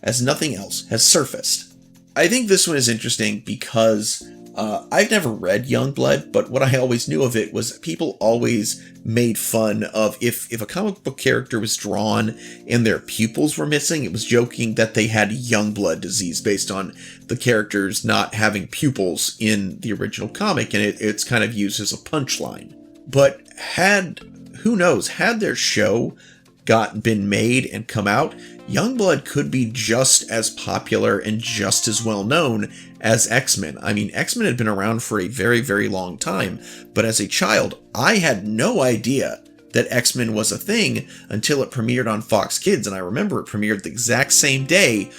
as nothing else has surfaced. I think this one is interesting because I've never read Youngblood, but what I always knew of it was people always made fun of if a comic book character was drawn and their pupils were missing, it was joking that they had Youngblood disease based on the characters not having pupils in the original comic, and it's kind of used as a punchline. But who knows, had their show been made and come out, Youngblood could be just as popular and just as well known as X-Men. I mean, X-Men had been around for a very, very long time, but as a child, I had no idea that X-Men was a thing until it premiered on Fox Kids, and I remember it premiered the exact same day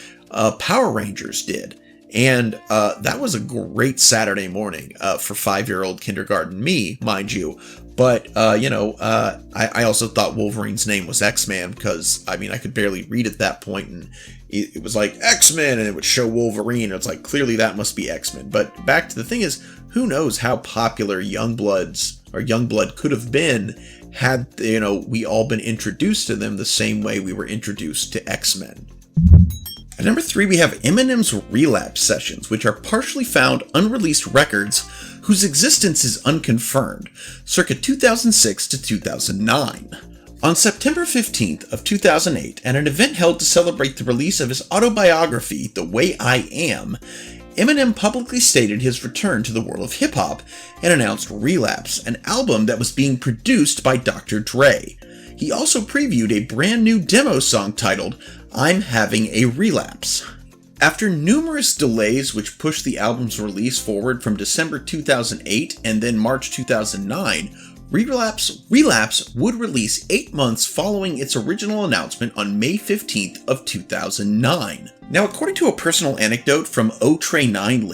Power Rangers did. And that was a great Saturday morning for 5-year-old kindergarten me, mind you. But, I also thought Wolverine's name was X-Man because, I mean, I could barely read at that point, and it was like X-Men, and it would show Wolverine, and it's like, clearly that must be X-Men. But back to the thing is, who knows how popular Youngblood could have been had, we all been introduced to them the same way we were introduced to X-Men. At number 3, we have Eminem's Relapse sessions, which are partially found unreleased records whose existence is unconfirmed, circa 2006 to 2009. On September 15th of 2008, at an event held to celebrate the release of his autobiography, The Way I Am, Eminem publicly stated his return to the world of hip-hop and announced Relapse, an album that was being produced by Dr. Dre. He also previewed a brand new demo song titled I'm Having a Relapse. After numerous delays which pushed the album's release forward from December 2008 and then March 2009, Relapse would release 8 months following its original announcement on May 15th of 2009. Now, according to a personal anecdote from O-Tray9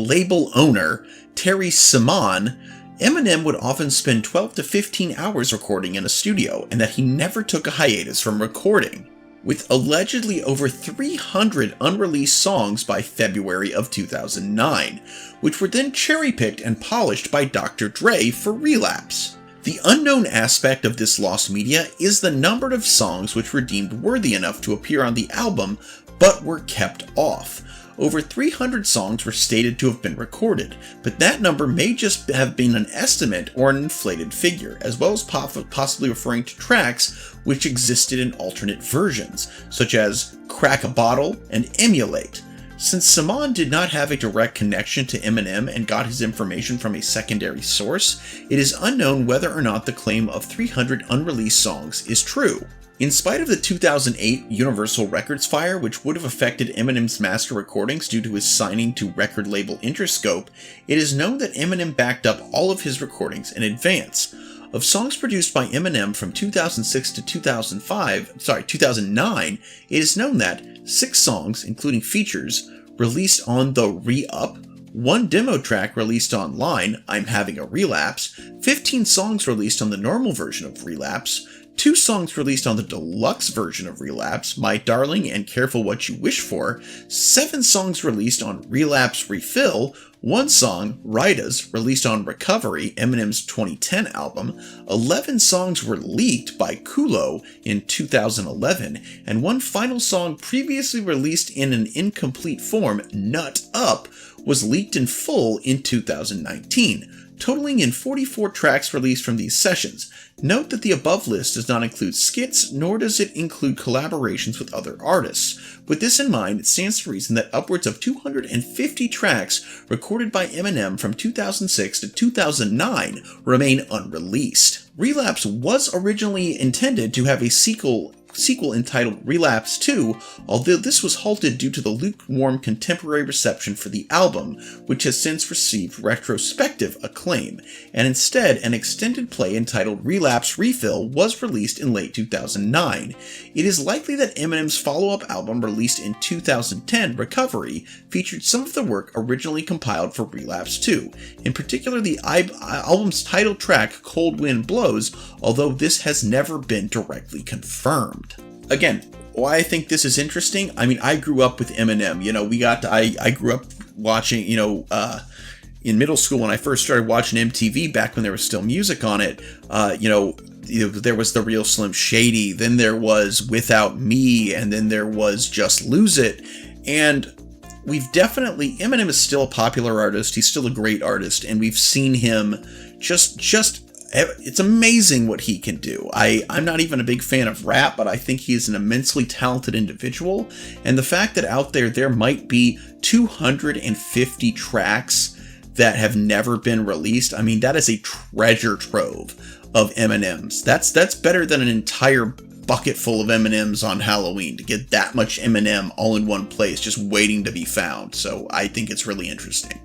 label owner Terry Simon, Eminem would often spend 12 to 15 hours recording in a studio, and that he never took a hiatus from recording, with allegedly over 300 unreleased songs by February of 2009, which were then cherry-picked and polished by Dr. Dre for Relapse. The unknown aspect of this lost media is the number of songs which were deemed worthy enough to appear on the album, but were kept off. Over 300 songs were stated to have been recorded, but that number may just have been an estimate or an inflated figure, as well as possibly referring to tracks which existed in alternate versions, such as Crack a Bottle and Emulate. Since Simon did not have a direct connection to Eminem and got his information from a secondary source, it is unknown whether or not the claim of 300 unreleased songs is true. In spite of the 2008 Universal Records fire, which would have affected Eminem's master recordings due to his signing to record label Interscope, it is known that Eminem backed up all of his recordings in advance. Of songs produced by Eminem from 2006 to 2009, it is known that 6 songs, including features, released on the Re-Up, 1 demo track released online, I'm Having a Relapse, 15 songs released on the normal version of Relapse, 2 songs released on the deluxe version of Relapse, My Darling and Careful What You Wish For, 7 songs released on Relapse Refill, 1 song, Ridas, released on Recovery, Eminem's 2010 album, 11 songs were leaked by Kulo in 2011, and 1 final song previously released in an incomplete form, Nut Up, was leaked in full in 2019. Totaling in 44 tracks released from these sessions. Note that the above list does not include skits, nor does it include collaborations with other artists. With this in mind, it stands to reason that upwards of 250 tracks recorded by Eminem from 2006 to 2009 remain unreleased. Relapse was originally intended to have a sequel entitled Relapse 2, although this was halted due to the lukewarm contemporary reception for the album, which has since received retrospective acclaim, and instead an extended play entitled Relapse Refill was released in late 2009. It is likely that Eminem's follow-up album released in 2010, Recovery, featured some of the work originally compiled for Relapse 2, in particular the album's title track Cold Wind Blows, although this has never been directly confirmed. Again, why I think this is interesting, I mean, I grew up with Eminem, I grew up watching, in middle school when I first started watching MTV back when there was still music on it, there was The Real Slim Shady, then there was Without Me, and then there was Just Lose It, and Eminem is still a popular artist, he's still a great artist, and we've seen him it's amazing what he can do. I'm not even a big fan of rap, but I think he is an immensely talented individual, and the fact that out there might be 250 tracks that have never been released, I mean, that is a treasure trove of Eminems. That's better than an entire bucket full of M&Ms on Halloween to get that much Eminem all in one place, just waiting to be found, so I think it's really interesting.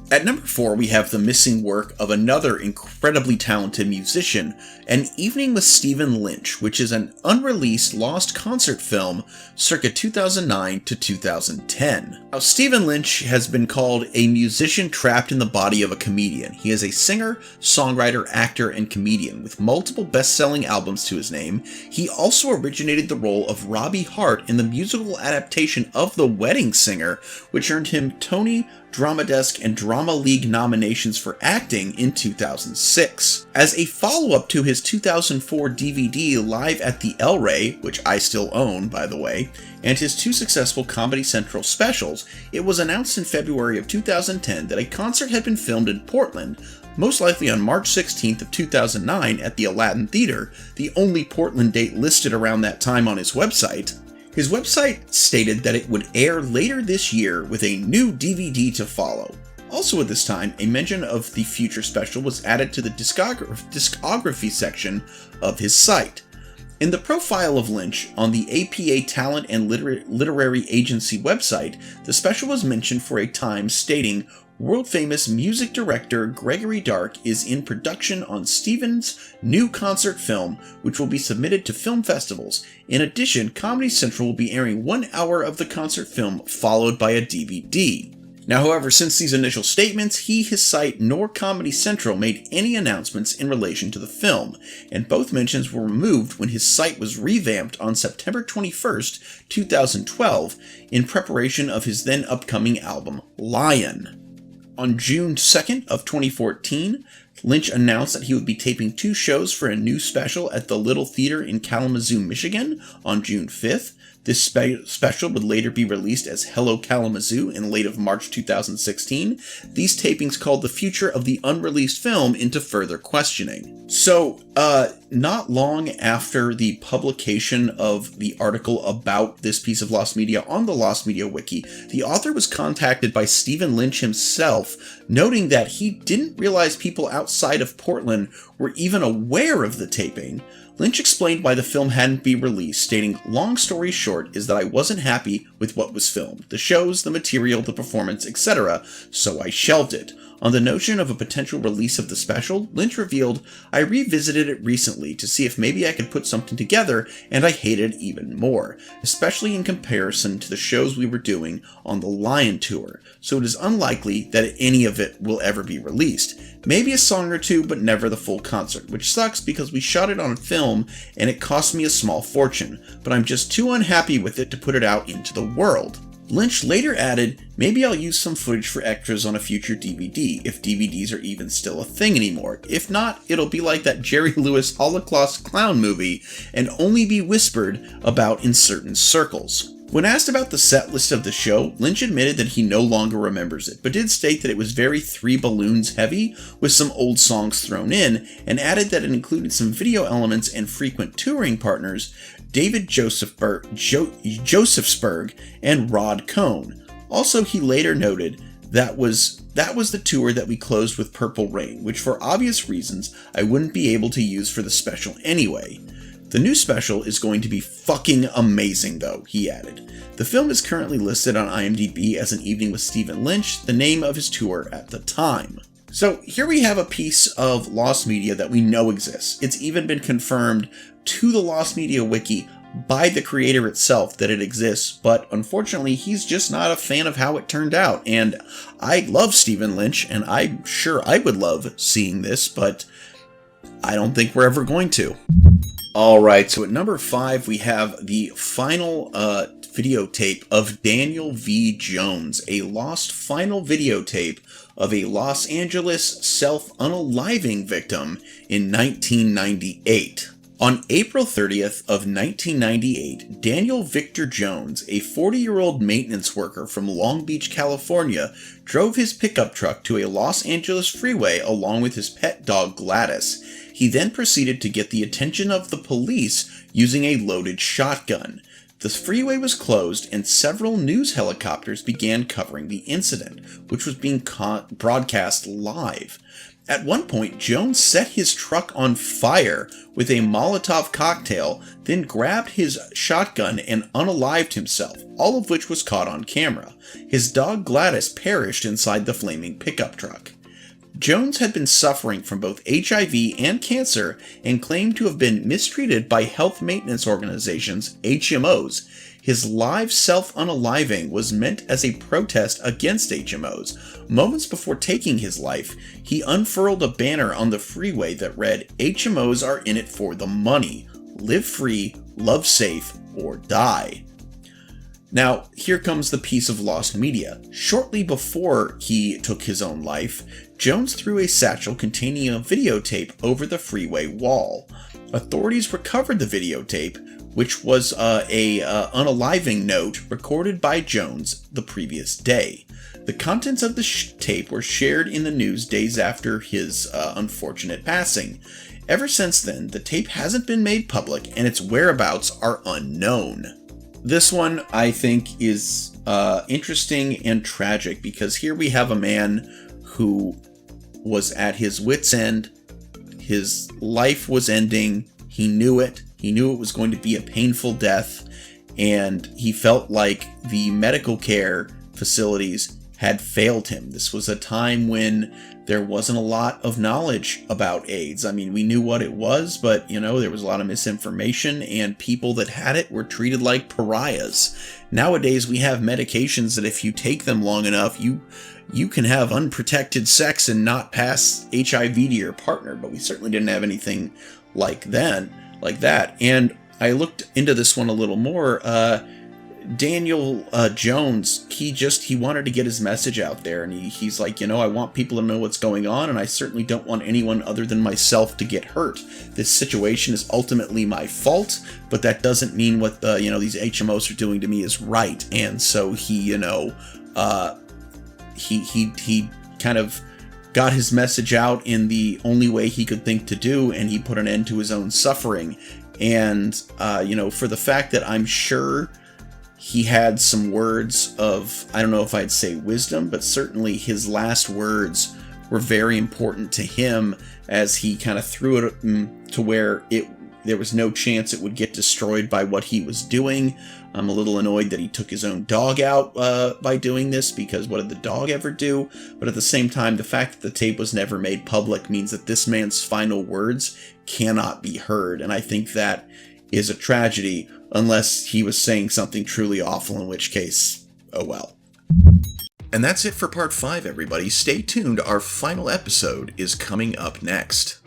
At number 4, we have the missing work of another incredibly talented musician, An Evening with Stephen Lynch, which is an unreleased lost concert film circa 2009 to 2010. Now, Stephen Lynch has been called a musician trapped in the body of a comedian. He is a singer, songwriter, actor, and comedian with multiple best-selling albums to his name. He also originated the role of Robbie Hart in the musical adaptation of The Wedding Singer, which earned him Tony, Drama Desk, and Drama League nominations for acting in 2006. As a follow-up to his 2004 DVD Live at the El Rey, which I still own, by the way, and his 2 successful Comedy Central specials, it was announced in February of 2010 that a concert had been filmed in Portland, most likely on March 16th of 2009 at the Aladdin Theater, the only Portland date listed around that time on his website. His website stated that it would air later this year with a new DVD to follow. Also at this time, a mention of the future special was added to the discography section of his site. In the profile of Lynch on the APA Talent and Literary Agency website, the special was mentioned for a time stating, world-famous music director Gregory Dark is in production on Stephen's new concert film, which will be submitted to film festivals. In addition, Comedy Central will be airing 1 hour of the concert film, followed by a DVD. Now, however, since these initial statements, his site, nor Comedy Central made any announcements in relation to the film, and both mentions were removed when his site was revamped on September 21st, 2012, in preparation of his then upcoming album, Lion. On June 2nd of 2014, Lynch announced that he would be taping 2 shows for a new special at the Little Theater in Kalamazoo, Michigan on June 5th. This special would later be released as Hello Kalamazoo in late of March 2016. These tapings called the future of the unreleased film into further questioning. So, not long after the publication of the article about this piece of Lost Media on the Lost Media Wiki, the author was contacted by Stephen Lynch himself, noting that he didn't realize people outside of Portland were even aware of the taping, Lynch explained why the film hadn't been released, stating, "Long story short is that I wasn't happy with what was filmed, the shows, the material, the performance, etc., so I shelved it." On the notion of a potential release of the special, Lynch revealed, "I revisited it recently to see if maybe I could put something together, and I hated it even more, especially in comparison to the shows we were doing on the Lion Tour, so it is unlikely that any of it will ever be released. Maybe a song or two, but never the full concert, which sucks because we shot it on film and it cost me a small fortune, but I'm just too unhappy with it to put it out into the world." Lynch later added, "Maybe I'll use some footage for extras on a future DVD, if DVDs are even still a thing anymore. If not, it'll be like that Jerry Lewis Holocaust clown movie, and only be whispered about in certain circles." When asked about the set list of the show, Lynch admitted that he no longer remembers it, but did state that it was very Three Balloons heavy, with some old songs thrown in, and added that it included some video elements and frequent touring partners, David Josephsberg and Rod Cohn. Also, he later noted, that was the tour that we closed with Purple Rain, which for obvious reasons I wouldn't be able to use for the special anyway. The new special is going to be fucking amazing though, he added. The film is currently listed on IMDb as An Evening with Stephen Lynch, the name of his tour at the time. So here we have a piece of lost media that we know exists. It's even been confirmed to the Lost Media Wiki by the creator itself that it exists, but unfortunately he's just not a fan of how it turned out. And I love Stephen Lynch, and I'm sure I would love seeing this, but I don't think we're ever going to. Alright, so at number 5 we have the final videotape of Daniel V. Jones, a lost final videotape of a Los Angeles self-unaliving victim in 1998. On April 30th of 1998, Daniel Victor Jones, a 40-year-old maintenance worker from Long Beach, California, drove his pickup truck to a Los Angeles freeway along with his pet dog Gladys. He then proceeded to get the attention of the police using a loaded shotgun. The freeway was closed and several news helicopters began covering the incident, which was being broadcast live. At one point, Jones set his truck on fire with a Molotov cocktail, then grabbed his shotgun and unalived himself, all of which was caught on camera. His dog Gladys perished inside the flaming pickup truck. Jones had been suffering from both HIV and cancer and claimed to have been mistreated by health maintenance organizations, HMOs. His live self-unaliving was meant as a protest against HMOs. Moments before taking his life, he unfurled a banner on the freeway that read, "HMOs are in it for the money. Live free, love safe, or die." Now, here comes the piece of lost media. Shortly before he took his own life, Jones threw a satchel containing a videotape over the freeway wall. Authorities recovered the videotape, which was a unaliving note recorded by Jones the previous day. The contents of the tape were shared in the news days after his unfortunate passing. Ever since then, the tape hasn't been made public and its whereabouts are unknown. This one, I think, is interesting and tragic because here we have a man who was at his wit's end. His life was ending. He knew it. He knew it was going to be a painful death, and he felt like the medical care facilities had failed him. This was a time when there wasn't a lot of knowledge about AIDS. I mean, we knew what it was, but, there was a lot of misinformation, and people that had it were treated like pariahs. Nowadays, we have medications that if you take them long enough, you can have unprotected sex and not pass HIV to your partner, but we certainly didn't have anything like that. And I looked into this one a little more. Daniel Jones, he wanted to get his message out there, and he's like, I want people to know what's going on, and I certainly don't want anyone other than myself to get hurt. This situation is ultimately my fault, but that doesn't mean what these HMOs are doing to me is right. And so he kind of got his message out in the only way he could think to do, and he put an end to his own suffering. And for the fact that I'm sure he had some words of, I don't know if I'd say wisdom, but certainly his last words were very important to him as he kind of threw it to where There was no chance it would get destroyed by what he was doing. I'm a little annoyed that he took his own dog out by doing this, because what did the dog ever do? But at the same time, the fact that the tape was never made public means that this man's final words cannot be heard, and I think that is a tragedy, unless he was saying something truly awful, in which case, oh well. And that's it for part 5, everybody. Stay tuned, our final episode is coming up next.